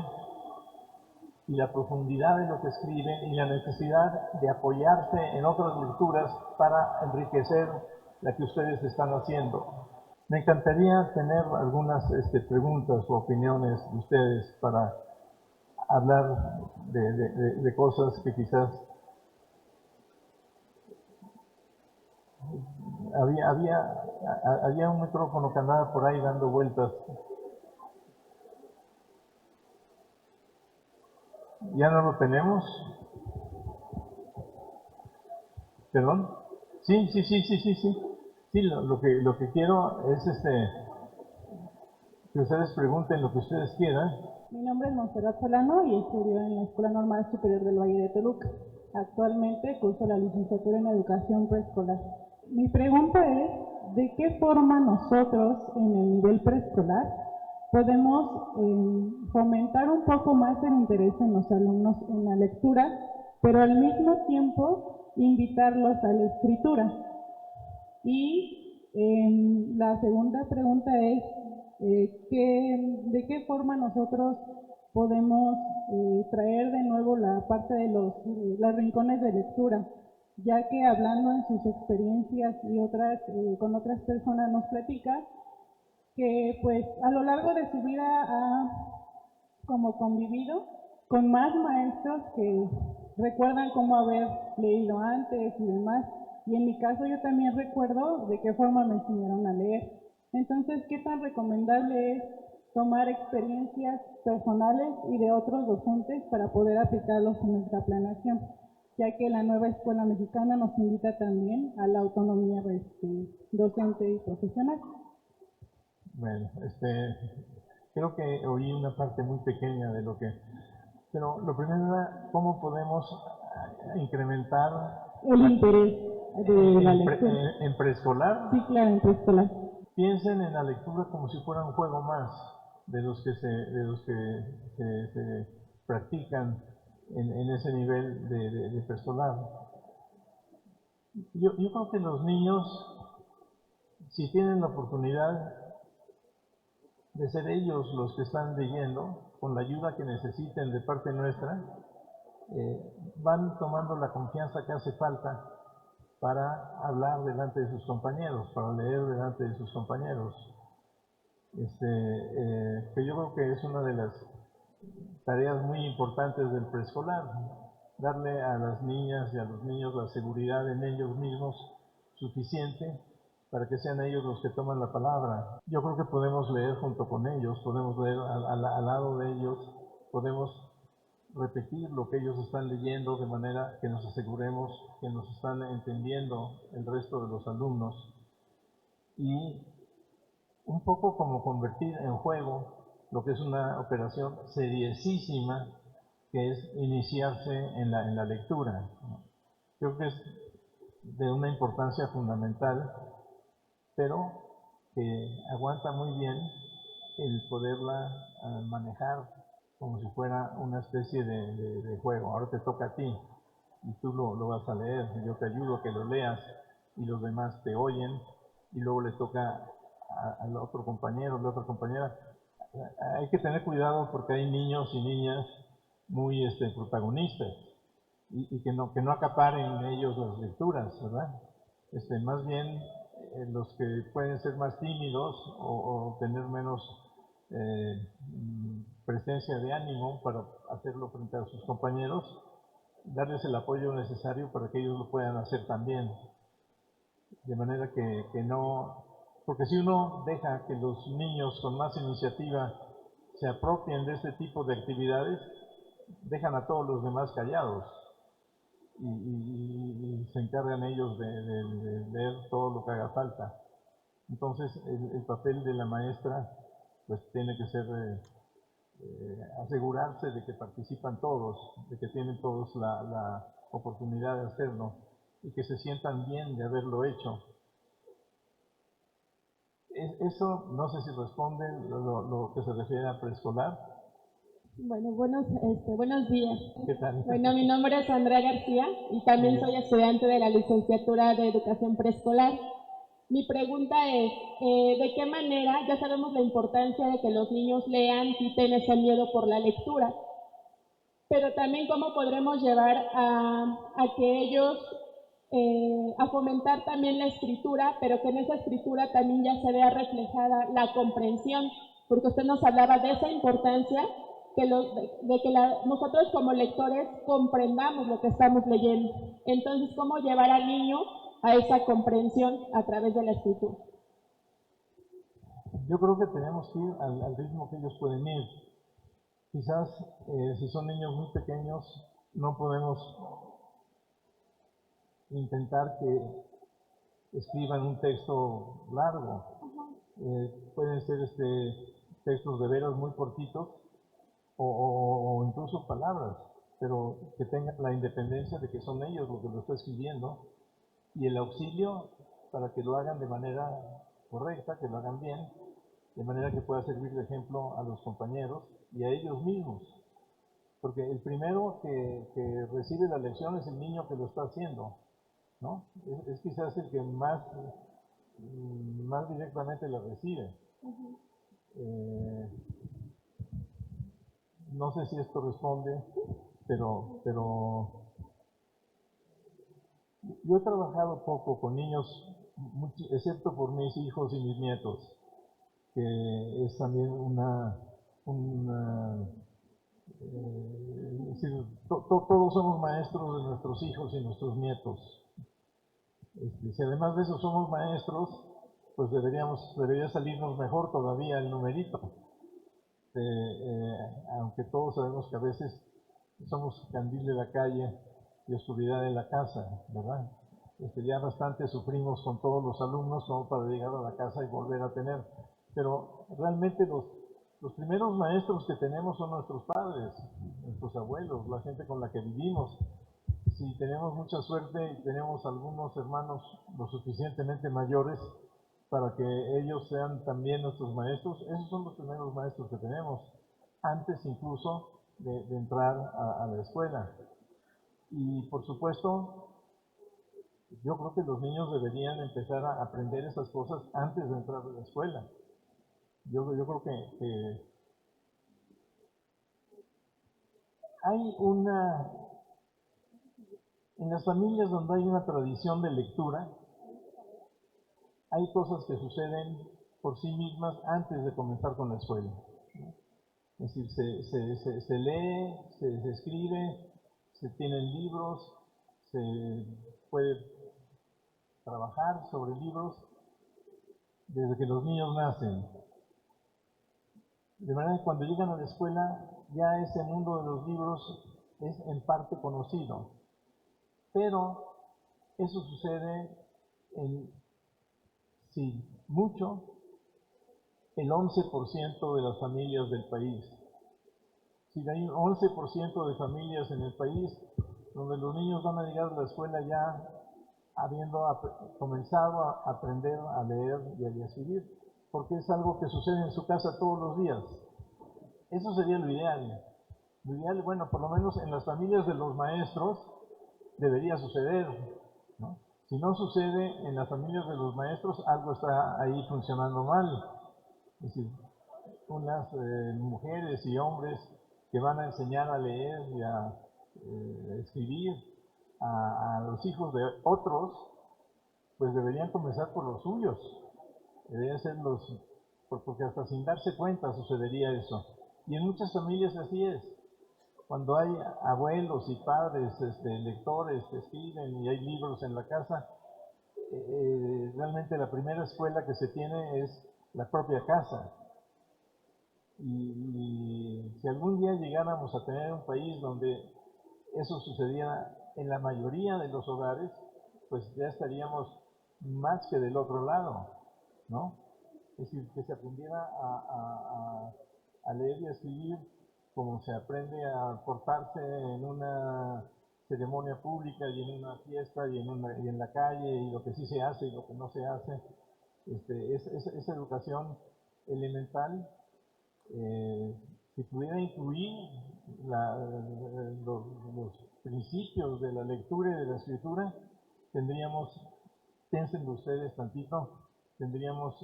y la profundidad de lo que escriben y la necesidad de apoyarse en otras lecturas para enriquecer la que ustedes están haciendo. Me encantaría tener algunas preguntas o opiniones de ustedes para hablar de cosas que quizás había un micrófono que andaba por ahí dando vueltas. ¿Ya no lo tenemos? ¿Perdón? Sí. Sí, lo que quiero es que ustedes pregunten lo que ustedes quieran. Mi nombre es Montserrat Solano y estudio en la Escuela Normal Superior del Valle de Toluca. Actualmente curso la licenciatura en Educación Preescolar. Mi pregunta es, ¿de qué forma nosotros en el nivel preescolar podemos fomentar un poco más el interés en los alumnos en la lectura, pero al mismo tiempo invitarlos a la escritura? Y la segunda pregunta es, ¿de qué forma nosotros podemos traer de nuevo la parte de los rincones de lectura? Ya que hablando en sus experiencias y con otras personas nos platica que pues a lo largo de su vida ha como convivido con más maestros que recuerdan cómo haber leído antes y demás. Y en mi caso yo también recuerdo de qué forma me enseñaron a leer. Entonces, ¿qué tan recomendable es tomar experiencias personales y de otros docentes para poder aplicarlos en nuestra planeación? Ya que la nueva escuela mexicana nos invita también a la autonomía docente y profesional. Bueno, creo que oí una parte muy pequeña de lo que... Pero lo primero era cómo podemos incrementar... El interés de la lectura. ¿En preescolar? Sí, claro, en preescolar. Piensen en la lectura como si fuera un juego más de los que se practican en ese nivel de preescolar. Yo creo que los niños, si tienen la oportunidad de ser ellos los que están leyendo, con la ayuda que necesiten de parte nuestra, van tomando la confianza que hace falta para hablar delante de sus compañeros, para leer delante de sus compañeros. Que yo creo que es una de las tareas muy importantes del preescolar, darle a las niñas y a los niños la seguridad en ellos mismos suficiente para que sean ellos los que toman la palabra. Yo creo que podemos leer junto con ellos, podemos leer al lado de ellos, podemos repetir lo que ellos están leyendo de manera que nos aseguremos que nos están entendiendo el resto de los alumnos, y un poco como convertir en juego lo que es una operación seriosísima que es iniciarse en la lectura. Creo que es de una importancia fundamental, pero que aguanta muy bien el poderla manejar como si fuera una especie de juego. Ahora te toca a ti. y tú lo vas a leer, yo te ayudo a que lo leas y los demás te oyen y luego le toca al otro compañero, la otra compañera. Hay que tener cuidado porque hay niños y niñas muy protagonistas y que no acaparen ellos las lecturas, ¿verdad? Más bien los que pueden ser más tímidos o tener menos presencia de ánimo para hacerlo frente a sus compañeros, darles el apoyo necesario para que ellos lo puedan hacer también. De manera que no, porque si uno deja que los niños con más iniciativa se apropien de este tipo de actividades, dejan a todos los demás callados y se encargan ellos de leer todo lo que haga falta. Entonces el papel de la maestra pues tiene que ser asegurarse de que participan todos, de que tienen todos la oportunidad de hacerlo y que se sientan bien de haberlo hecho. Eso no sé si responde lo que se refiere a preescolar. Bueno, buenos días. ¿Qué tal? Bueno, mi nombre es Andrea García y también soy estudiante de la licenciatura de Educación Preescolar. Mi pregunta es, ¿de qué manera, ya sabemos la importancia de que los niños lean, quiten ese miedo por la lectura, pero también cómo podremos llevar a que ellos, a fomentar también la escritura, pero que en esa escritura también ya se vea reflejada la comprensión, porque usted nos hablaba de esa importancia de que nosotros como lectores comprendamos lo que estamos leyendo. Entonces, ¿cómo llevar al niño a esa comprensión a través de la escritura? Yo creo que tenemos que ir al ritmo que ellos pueden ir. Quizás si son niños muy pequeños no podemos intentar que escriban un texto largo. Pueden ser textos de veras muy cortitos o incluso palabras, pero que tengan la independencia de que son ellos los que lo están escribiendo y el auxilio para que lo hagan de manera correcta, que lo hagan bien, de manera que pueda servir de ejemplo a los compañeros y a ellos mismos. Porque el primero que recibe la lección es el niño que lo está haciendo, ¿no? Es quizás el que más directamente la recibe. No sé si esto responde, pero yo he trabajado poco con niños, excepto por mis hijos y mis nietos, que es también es decir, todos somos maestros de nuestros hijos y nuestros nietos. Si además de eso somos maestros, pues debería salirnos mejor todavía el numerito. Aunque todos sabemos que a veces somos candil de la calle y oscuridad de la casa, ¿verdad? Ya bastante sufrimos con todos los alumnos como para llegar a la casa y volver a tener. Pero realmente los primeros maestros que tenemos son nuestros padres, nuestros abuelos, la gente con la que vivimos. Si tenemos mucha suerte y tenemos algunos hermanos lo suficientemente mayores para que ellos sean también nuestros maestros, esos son los primeros maestros que tenemos, antes incluso de entrar a la escuela. Y por supuesto, yo creo que los niños deberían empezar a aprender esas cosas antes de entrar a la escuela. Yo creo que hay en las familias donde hay una tradición de lectura, hay cosas que suceden por sí mismas antes de comenzar con la escuela. Es decir, se lee, se escribe, se tienen libros, se puede trabajar sobre libros desde que los niños nacen. De manera que cuando llegan a la escuela ya ese mundo de los libros es en parte conocido. Pero eso sucede sí, mucho, el 11% de las familias del país. Si hay un 11% de familias en el país donde los niños van a llegar a la escuela ya habiendo comenzado a aprender a leer y a escribir, porque es algo que sucede en su casa todos los días. Eso sería lo ideal. Lo ideal, bueno, por lo menos en las familias de los maestros, debería suceder, ¿no? Si no sucede en las familias de los maestros, algo está ahí funcionando mal. Es decir, unas mujeres y hombres que van a enseñar a leer y a escribir a los hijos de otros, pues deberían comenzar por los suyos. Deberían ser porque hasta sin darse cuenta sucedería eso. Y en muchas familias así es. Cuando hay abuelos y padres, lectores que escriben y hay libros en la casa, realmente la primera escuela que se tiene es la propia casa. Y si algún día llegáramos a tener un país donde eso sucediera en la mayoría de los hogares, pues ya estaríamos más que del otro lado, ¿no? Es decir, que se aprendiera a leer y a escribir como se aprende a portarse en una ceremonia pública y en una fiesta y en la calle, y lo que sí se hace y lo que no se hace. Esa educación elemental, si pudiera incluir los principios de la lectura y de la escritura, tendríamos, piensen ustedes tantito, tendríamos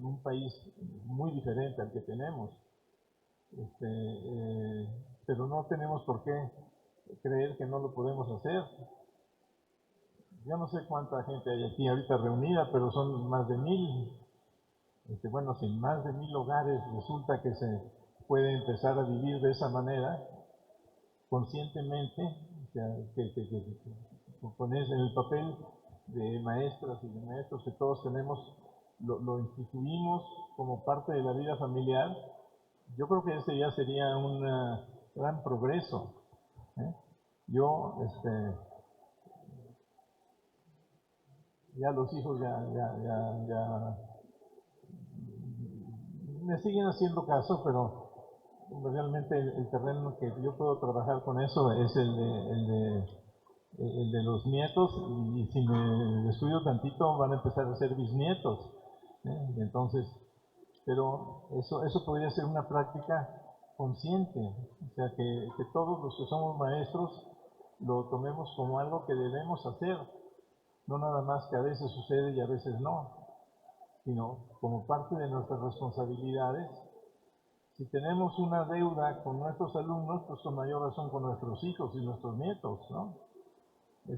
un país muy diferente al que tenemos. Pero no tenemos por qué creer que no lo podemos hacer. Yo no sé cuánta gente hay aquí ahorita reunida, pero son más de 1000. Bueno, sin más de 1000 hogares resulta que se puede empezar a vivir de esa manera, conscientemente, o sea, que pones en el papel de maestras y de maestros que todos tenemos, lo instituimos como parte de la vida familiar. Yo creo que ese ya sería un gran progreso, ¿eh? Yo, ya los hijos ya me siguen haciendo caso, pero realmente el terreno que yo puedo trabajar con eso es el de los nietos, y si me descuido tantito van a empezar a ser bisnietos, ¿eh? Entonces, pero eso podría ser una práctica consciente, o sea, que todos los que somos maestros lo tomemos como algo que debemos hacer, no nada más que a veces sucede y a veces no, sino como parte de nuestras responsabilidades. Si tenemos una deuda con nuestros alumnos, pues con mayor razón con nuestros hijos y nuestros nietos, ¿no? Si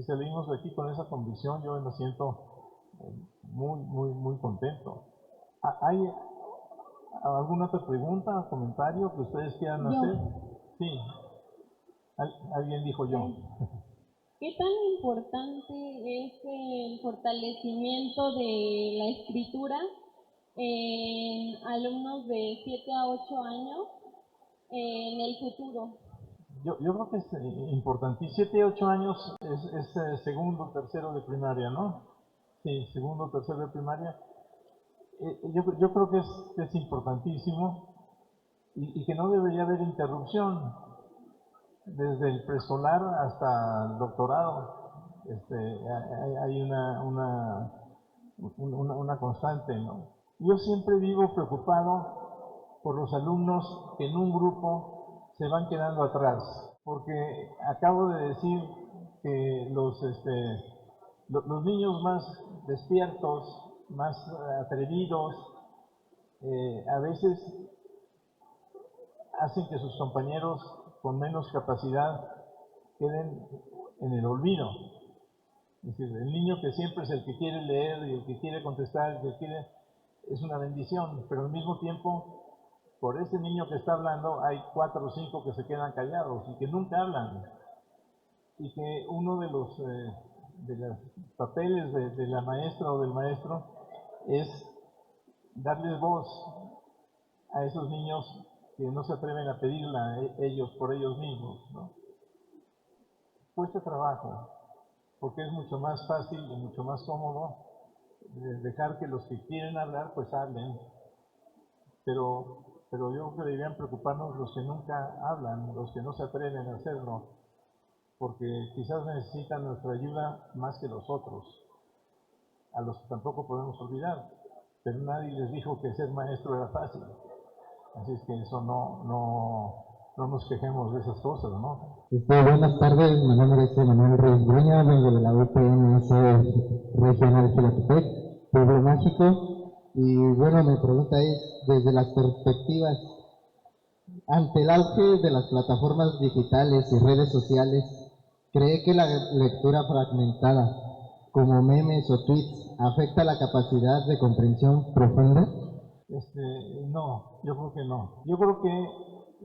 salimos de aquí con esa convicción, yo me siento muy contento. ¿Hay alguna otra pregunta o comentario que ustedes quieran hacer? Sí. Alguien dijo yo. ¿Qué tan importante es el fortalecimiento de la escritura en alumnos de 7 a 8 años en el futuro? Yo creo que es importante. 7 a 8 años es segundo, tercero de primaria, ¿no? Sí, segundo, tercero de primaria. Yo creo que es importantísimo y que no debería haber interrupción desde el preescolar hasta el doctorado. Hay una constante, ¿no? Yo siempre vivo preocupado por los alumnos que en un grupo se van quedando atrás, porque acabo de decir que los niños más despiertos, más atrevidos, a veces hacen que sus compañeros con menos capacidad queden en el olvido. Es decir, el niño que siempre es el que quiere leer y el que quiere contestar, es una bendición, pero al mismo tiempo, por ese niño que está hablando, hay 4 o 5 que se quedan callados y que nunca hablan. Y que uno de los papeles de la maestra o del maestro es darles voz a esos niños que no se atreven a pedirla ellos por ellos mismos, ¿no? Cuesta trabajo, porque es mucho más fácil y mucho más cómodo dejar que los que quieren hablar pues hablen, pero yo creo que deberían preocuparnos los que nunca hablan, los que no se atreven a hacerlo, porque quizás necesitan nuestra ayuda más que los otros, a los que tampoco podemos olvidar, pero nadie les dijo que ser maestro era fácil, así es que eso no no nos quejemos de esas cosas, ¿no? Buenas tardes, mi nombre es Manuel Reyes Gruña, vengo de la UPNS Regional Jilatepec, Pueblo Mágico, y bueno, mi pregunta es, desde las perspectivas, ante el auge de las plataformas digitales y redes sociales, ¿cree que la lectura fragmentada, como memes o tweets, afecta la capacidad de comprensión profunda? No, yo creo que no. Yo creo que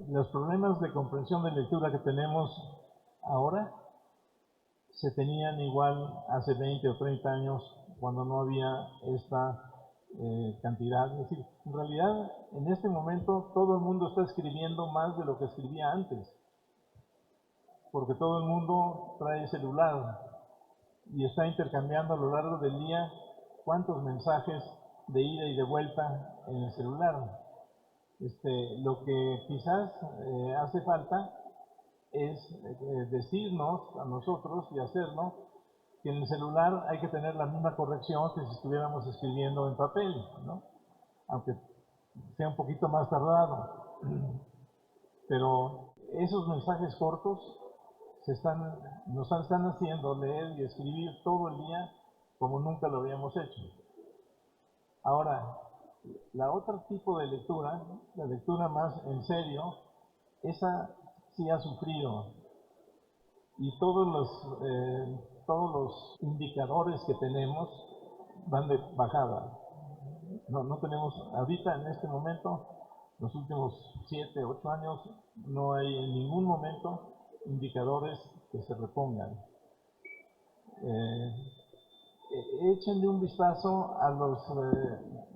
los problemas de comprensión de lectura que tenemos ahora se tenían igual hace 20 o 30 años cuando no había esta cantidad. Es decir, en realidad en este momento todo el mundo está escribiendo más de lo que escribía antes, porque todo el mundo trae celular y está intercambiando a lo largo del día cuántos mensajes de ida y de vuelta en el celular. Lo que quizás hace falta es decirnos a nosotros y hacerlo que en el celular hay que tener la misma corrección que si estuviéramos escribiendo en papel, ¿no? Aunque sea un poquito más tardado. Pero esos mensajes cortos nos están haciendo leer y escribir todo el día como nunca lo habíamos hecho. Ahora, la otro tipo de lectura, la lectura más en serio, esa sí ha sufrido. Y todos los indicadores que tenemos van de bajada. No tenemos, ahorita en este momento, los últimos 7, 8 años, no hay en ningún momento indicadores que se repongan. Échenle un vistazo a los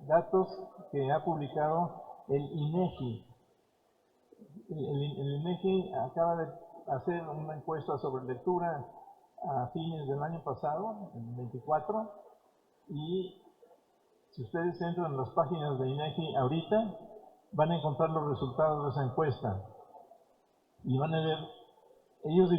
datos que ha publicado el INEGI. El INEGI acaba de hacer una encuesta sobre lectura a fines del año pasado, en 24, y si ustedes entran en las páginas de INEGI ahorita, van a encontrar los resultados de esa encuesta y van a ver, ellos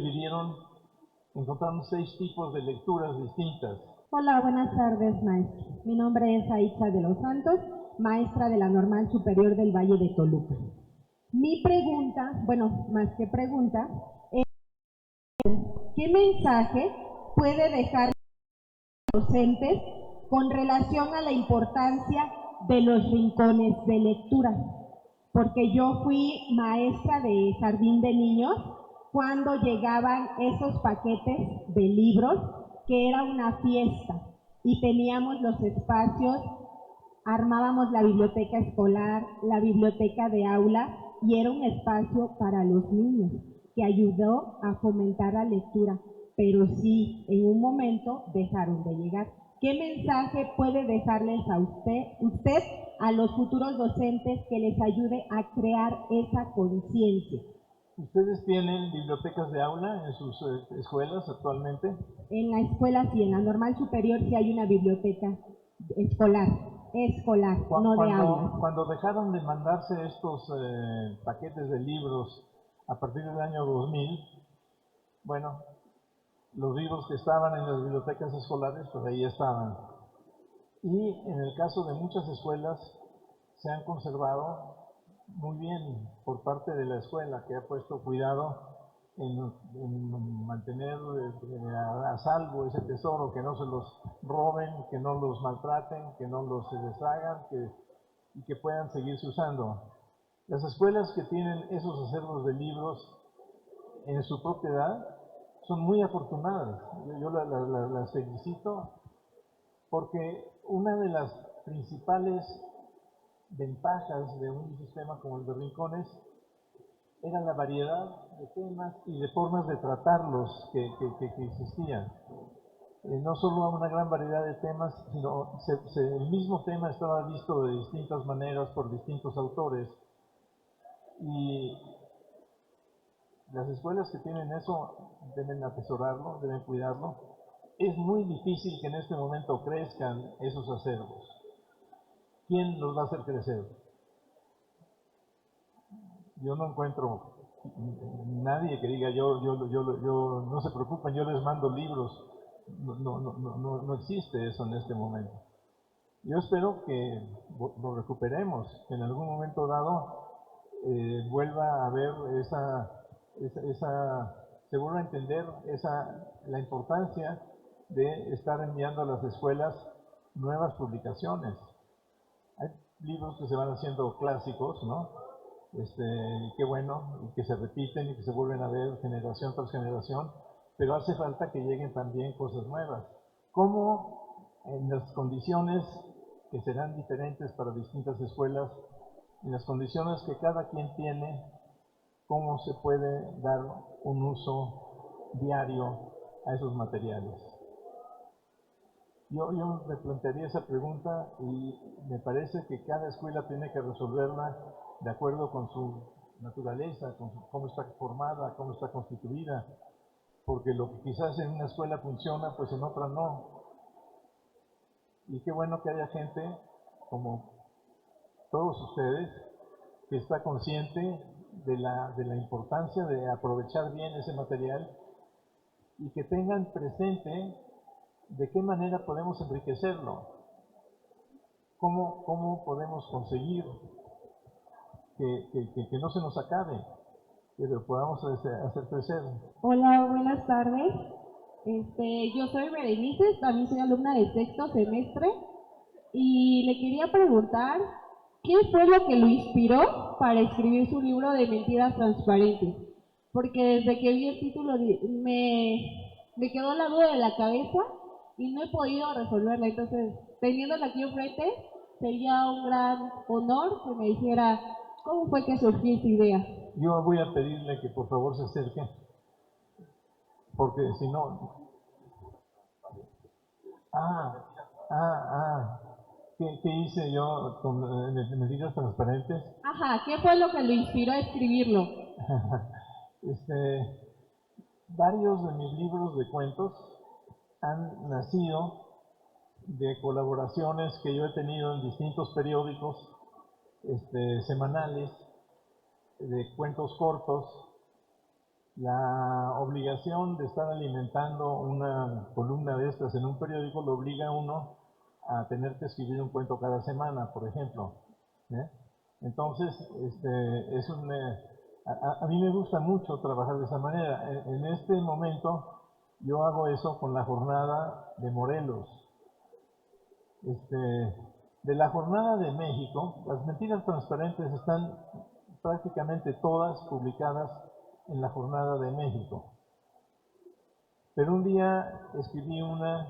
encontraron 6 tipos de lecturas distintas. Hola, buenas tardes, maestro. Mi nombre es Aitza de los Santos, maestra de la Normal Superior del Valle de Toluca. Mi pregunta, bueno, más que pregunta, es ¿qué mensaje puede dejar los docentes con relación a la importancia de los rincones de lectura? Porque yo fui maestra de jardín de niños cuando llegaban esos paquetes de libros, que era una fiesta, y teníamos los espacios, armábamos la biblioteca escolar, la biblioteca de aula, y era un espacio para los niños, que ayudó a fomentar la lectura, pero sí, en un momento dejaron de llegar. ¿Qué mensaje puede dejarles a usted a los futuros docentes que les ayude a crear esa conciencia? ¿Ustedes tienen bibliotecas de aula en sus escuelas actualmente? En la escuela sí, en la Normal Superior sí hay una biblioteca escolar, no de aula. Cuando dejaron de mandarse estos paquetes de libros a partir del año 2000, bueno, los libros que estaban en las bibliotecas escolares, pues ahí estaban. Y en el caso de muchas escuelas, se han conservado muy bien por parte de la escuela, que ha puesto cuidado en mantener a salvo ese tesoro, que no se los roben, que no los maltraten, que no los deshagan, y que puedan seguirse usando. Las escuelas que tienen esos acervos de libros en su propiedad son muy afortunadas. Yo las felicito porque una de las principales ventajas de un sistema como el de Rincones era la variedad de temas y de formas de tratarlos que existían. No solo una gran variedad de temas, sino el mismo tema estaba visto de distintas maneras por distintos autores. Y las escuelas que tienen eso deben atesorarlo, deben cuidarlo. Es muy difícil que en este momento crezcan esos acervos. ¿Quién los va a hacer crecer? Yo no encuentro nadie que diga yo no se preocupen, yo les mando libros. No existe eso en este momento. Yo espero que lo recuperemos, que en algún momento dado vuelva a ver se vuelva a entender la importancia de estar enviando a las escuelas nuevas publicaciones. Hay libros que se van haciendo clásicos, ¿no? Y qué bueno, y que se repiten y que se vuelven a ver generación tras generación, pero hace falta que lleguen también cosas nuevas. ¿Cómo en las condiciones que serán diferentes para distintas escuelas, en las condiciones que cada quien tiene, cómo se puede dar un uso diario a esos materiales? Yo me plantearía esa pregunta y me parece que cada escuela tiene que resolverla de acuerdo con su naturaleza, cómo está formada, cómo está constituida, porque lo que quizás en una escuela funciona, pues en otra no. Y qué bueno que haya gente como todos ustedes que está consciente de la importancia de aprovechar bien ese material y que tengan presente de qué manera podemos enriquecerlo, cómo podemos conseguir que no se nos acabe, que lo podamos hacer crecer. Hola, buenas tardes. Yo soy Berenice, también soy alumna de sexto semestre y le quería preguntar qué fue lo que lo inspiró para escribir su libro de mentiras transparentes, porque desde que vi el título me quedó la duda de la cabeza y no he podido resolverla. Entonces, teniéndola aquí enfrente, sería un gran honor que me dijera cómo fue que surgió esa idea. Yo voy a pedirle que por favor se acerque, porque si no... ¿Qué hice yo con mentiras transparentes? Ajá, ¿qué fue lo que lo inspiró a escribirlo? Varios de mis libros de cuentos han nacido de colaboraciones que yo he tenido en distintos periódicos semanales, de cuentos cortos. La obligación de estar alimentando una columna de estas en un periódico lo obliga a uno a tener que escribir un cuento cada semana, por ejemplo. Entonces, a mí me gusta mucho trabajar de esa manera. En este momento yo hago eso con la jornada de Morelos. De la jornada de México, las mentiras transparentes están prácticamente todas publicadas en la jornada de México. Pero un día escribí una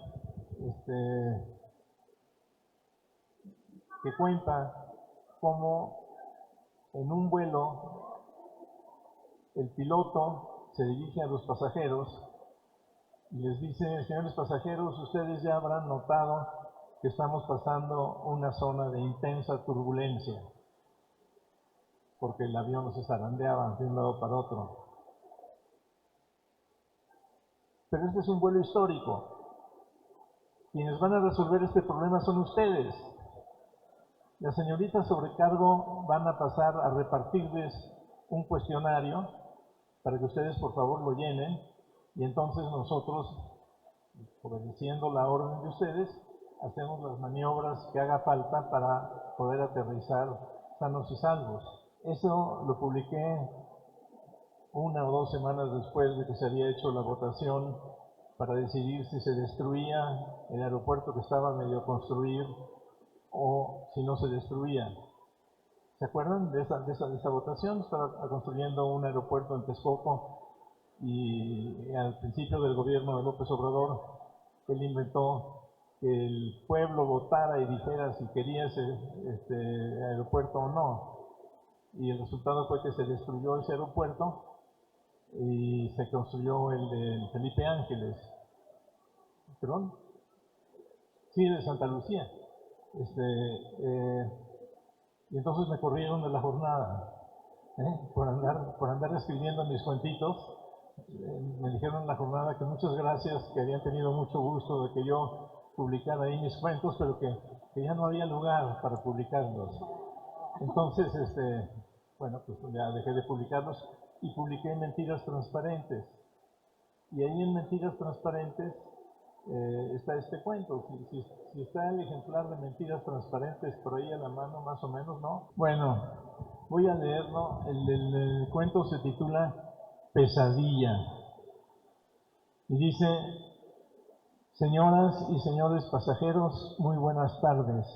que cuenta cómo en un vuelo el piloto se dirige a los pasajeros y les dice: señores pasajeros, ustedes ya habrán notado que estamos pasando una zona de intensa turbulencia, porque el avión se zarandeaba de un lado para otro. Pero este es un vuelo histórico. Quienes van a resolver este problema son ustedes. Las señoritas sobrecargo van a pasar a repartirles un cuestionario para que ustedes por favor lo llenen, y entonces nosotros, obedeciendo la orden de ustedes, hacemos las maniobras que haga falta para poder aterrizar sanos y salvos. Eso lo publiqué 1 o 2 semanas después de que se había hecho la votación para decidir si se destruía el aeropuerto que estaba medio construir o si no se destruía. ¿Se acuerdan de esa votación? Estaba construyendo un aeropuerto en Texcoco y al principio del gobierno de López Obrador, él inventó que el pueblo votara y dijera si quería ese aeropuerto o no. Y el resultado fue que se destruyó ese aeropuerto y se construyó el de Felipe Ángeles. ¿Perdón? Sí, de Santa Lucía. Y entonces me corrieron de la jornada por andar escribiendo mis cuentitos. Me dijeron en la jornada que muchas gracias, que habían tenido mucho gusto de que yo publicara ahí mis cuentos, pero que ya no había lugar para publicarlos. Entonces, bueno, pues ya dejé de publicarlos y publiqué Mentiras Transparentes. Y ahí en Mentiras Transparentes está este cuento. Si está el ejemplar de Mentiras Transparentes por ahí a la mano, más o menos, ¿no? Bueno, Voy a leerlo. El cuento se titula Pesadilla. Y dice: señoras y señores pasajeros, muy buenas tardes.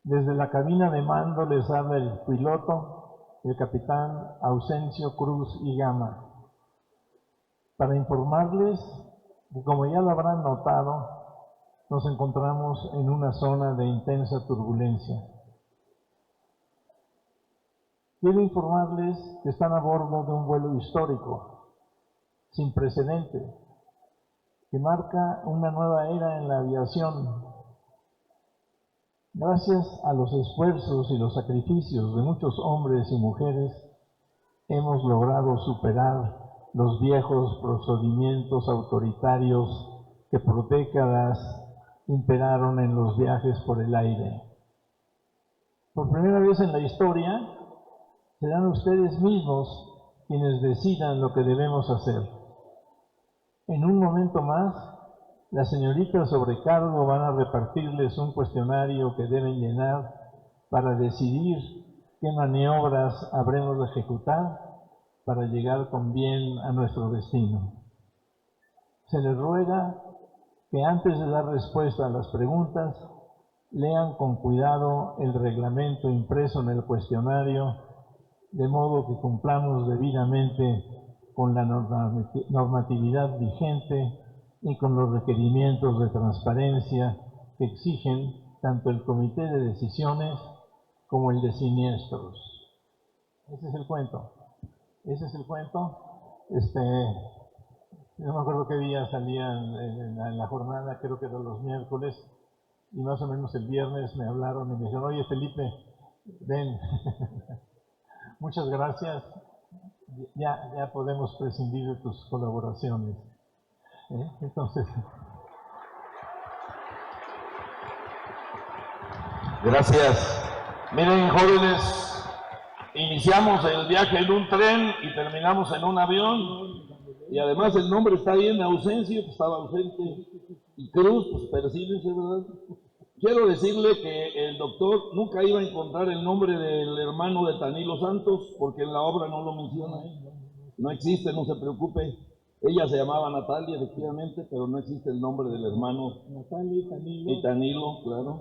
Desde la cabina de mando les habla el piloto, el capitán Ausencio Cruz y Gama, para informarles que, como ya lo habrán notado, nos encontramos en una zona de intensa turbulencia. Quiero informarles que están a bordo de un vuelo histórico, sin precedente, que marca una nueva era en la aviación. Gracias a los esfuerzos y los sacrificios de muchos hombres y mujeres, hemos logrado superar los viejos procedimientos autoritarios que por décadas imperaron en los viajes por el aire. Por primera vez en la historia, serán ustedes mismos quienes decidan lo que debemos hacer. En un momento más, las señoritas sobrecargo van a repartirles un cuestionario que deben llenar para decidir qué maniobras habremos de ejecutar para llegar con bien a nuestro destino. Se les ruega que antes de dar respuesta a las preguntas, lean con cuidado el reglamento impreso en el cuestionario, de modo que cumplamos debidamente con la normatividad vigente y con los requerimientos de transparencia que exigen tanto el Comité de Decisiones como el de Siniestros. Ese es el cuento. Ese es el cuento. No me acuerdo qué día salía en la jornada, creo que eran los miércoles, y más o menos el viernes me hablaron y me dijeron: oye Felipe, ven, muchas gracias, ya podemos prescindir de tus colaboraciones. Entonces, gracias. Miren, jóvenes, iniciamos el viaje en un tren y terminamos en un avión, y además el nombre está ahí en Ausencio, que estaba ausente, y Cruz, pues persíguense, ¿verdad? Quiero decirle que el doctor nunca iba a encontrar el nombre del hermano de Tanilo Santos, porque en la obra no lo menciona, no existe, no se preocupe. Ella se llamaba Natalia, efectivamente, pero no existe el nombre del hermano. Natalia y Tanilo, claro.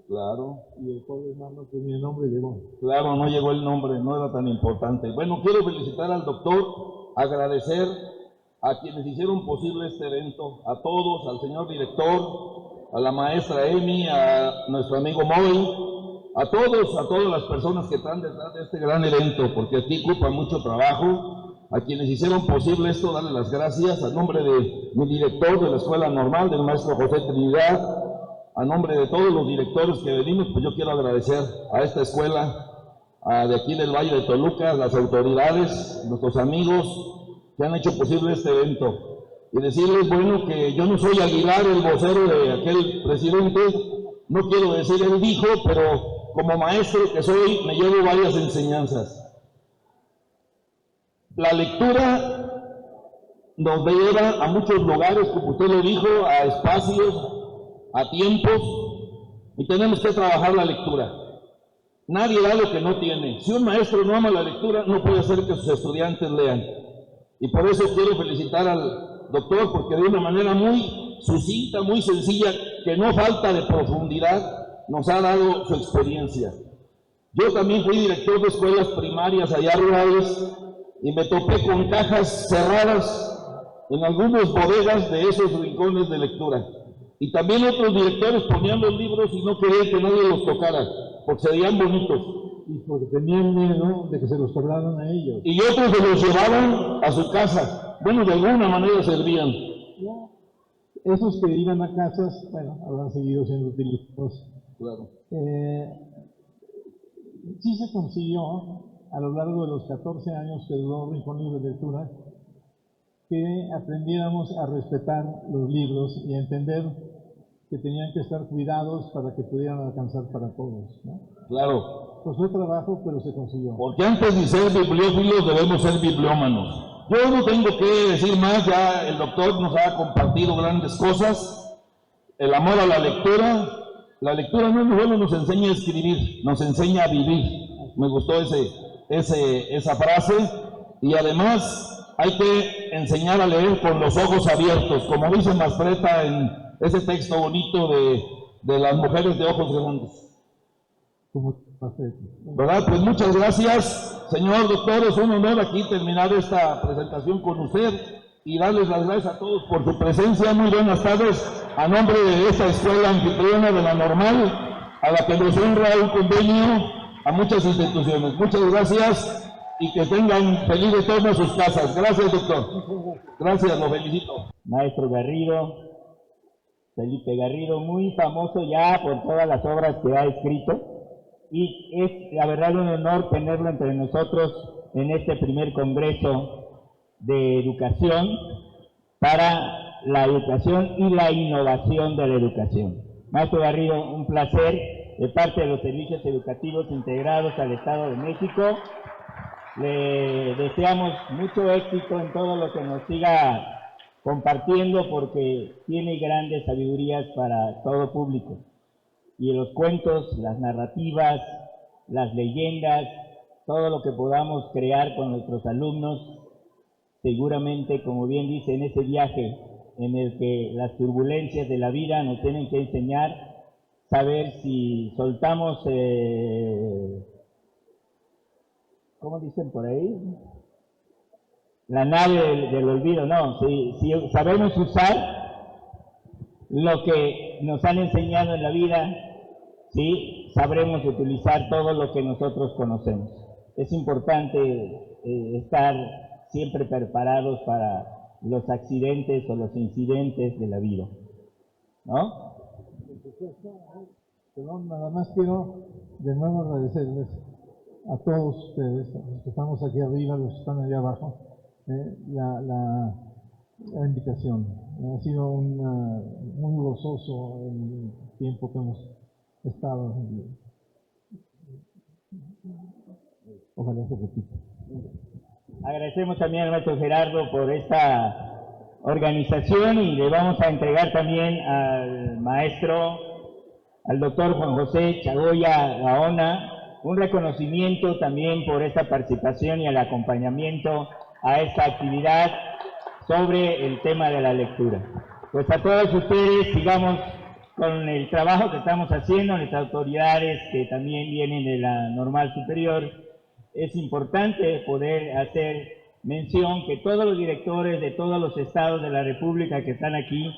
Claro. Y el pobre hermano que ni el nombre llegó. Claro, no llegó el nombre, no era tan importante. Bueno, quiero felicitar al doctor, agradecer a quienes hicieron posible este evento, a todos, al señor director, a la maestra Emi, a nuestro amigo Moy, a todas las personas que están detrás de este gran evento, porque aquí ocupa mucho trabajo. A quienes hicieron posible esto, darle las gracias a nombre de mi director de la Escuela Normal, del maestro José Trinidad, a nombre de todos los directores que venimos, pues yo quiero agradecer a esta escuela, de aquí del Valle de Toluca, las autoridades, nuestros amigos que han hecho posible este evento. Y decirles, bueno, que yo no soy Aguilar, el vocero de aquel presidente, no quiero decir él dijo, pero como maestro que soy, me llevo varias enseñanzas. La lectura nos lleva a muchos lugares, como usted lo dijo, a espacios, a tiempos, y tenemos que trabajar la lectura. Nadie da lo que no tiene. Si un maestro no ama la lectura, no puede hacer que sus estudiantes lean. Y por eso quiero felicitar al doctor, porque de una manera muy sucinta, muy sencilla, que no falta de profundidad, nos ha dado su experiencia. Yo también fui director de escuelas primarias allá rurales, y me topé con cajas cerradas en algunas bodegas de esos rincones de lectura. Y también otros directores ponían los libros y no querían que nadie los tocara, porque se veían bonitos. Y porque tenían miedo de que se los cobraran a ellos. Y otros se los llevaban a su casa. Bueno, de alguna manera servían. Esos que iban a casas, bueno, habrán seguido siendo utilizados. Claro. Sí se consiguió, a lo largo de los 14 años que duró Rincones de Lectura, que aprendiéramos a respetar los libros y a entender que tenían que estar cuidados para que pudieran alcanzar para todos, ¿no? Claro. Costó trabajo, pero se consiguió. Porque antes de ser bibliófilos debemos ser bibliómanos. Yo no tengo que decir más, ya el doctor nos ha compartido grandes cosas, el amor a la lectura, La lectura no solo nos enseña a escribir, nos enseña a vivir. Me gustó esa frase. Y además hay que enseñar a leer con los ojos abiertos, como dice Mastretta en ese texto bonito de las mujeres de ojos grandes. ¿Verdad? Pues muchas gracias, señor doctor. Es un honor aquí terminar esta presentación con usted y darles las gracias a todos por su presencia. Muy buenas tardes. A nombre de esta escuela anfitriona de la Normal, a la que nos honra un convenio, a muchas instituciones. Muchas gracias y que tengan feliz retorno a sus casas. Gracias, doctor. Gracias, lo felicito. Maestro Garrido, Felipe Garrido, muy famoso ya por todas las obras que ha escrito, y es la verdad un honor tenerlo entre nosotros en este primer congreso de educación para la educación y la innovación de la educación. Maestro Garrido, un placer de parte de los servicios educativos integrados al Estado de México. Le deseamos mucho éxito en todo lo que nos siga compartiendo, porque tiene grandes sabidurías para todo público. Y los cuentos, las narrativas, las leyendas, todo lo que podamos crear con nuestros alumnos, seguramente, como bien dice, en ese viaje en el que las turbulencias de la vida nos tienen que enseñar, saber si soltamos, ¿cómo dicen por ahí? La nave del olvido, no, si sabemos usar lo que nos han enseñado en la vida, sí, sabremos utilizar todo lo que nosotros conocemos. Es importante estar siempre preparados para los accidentes o los incidentes de la vida, ¿no? Perdón, nada más quiero de nuevo agradecerles a todos ustedes, a los que estamos aquí arriba, a los que están allá abajo, la invitación. Ha sido muy gozoso el tiempo que hemos estado. Ojalá se repita. Agradecemos también al maestro Gerardo por esta organización, y le vamos a entregar también al maestro, al doctor Juan José Chagoya Gaona, un reconocimiento también por esta participación y el acompañamiento a esta actividad sobre el tema de la lectura. Pues a todos ustedes, sigamos con el trabajo que estamos haciendo, nuestras autoridades que también vienen de la Normal Superior. Es importante poder hacer mención que todos los directores de todos los estados de la República que están aquí,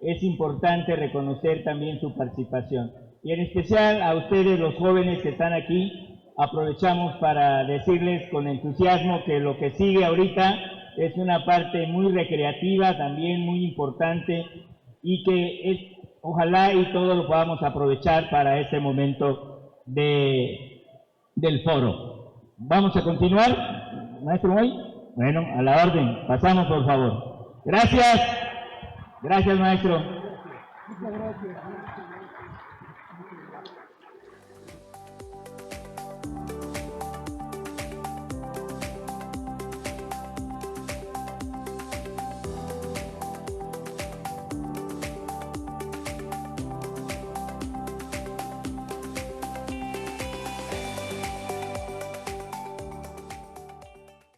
es importante reconocer también su participación. Y en especial a ustedes, los jóvenes que están aquí, aprovechamos para decirles con entusiasmo que lo que sigue ahorita es una parte muy recreativa, también muy importante, y que ojalá y todos lo podamos aprovechar para este momento del foro. ¿Vamos a continuar, maestro Moy? Bueno, a la orden. Pasamos, por favor. Gracias. Gracias, maestro. Muchas gracias.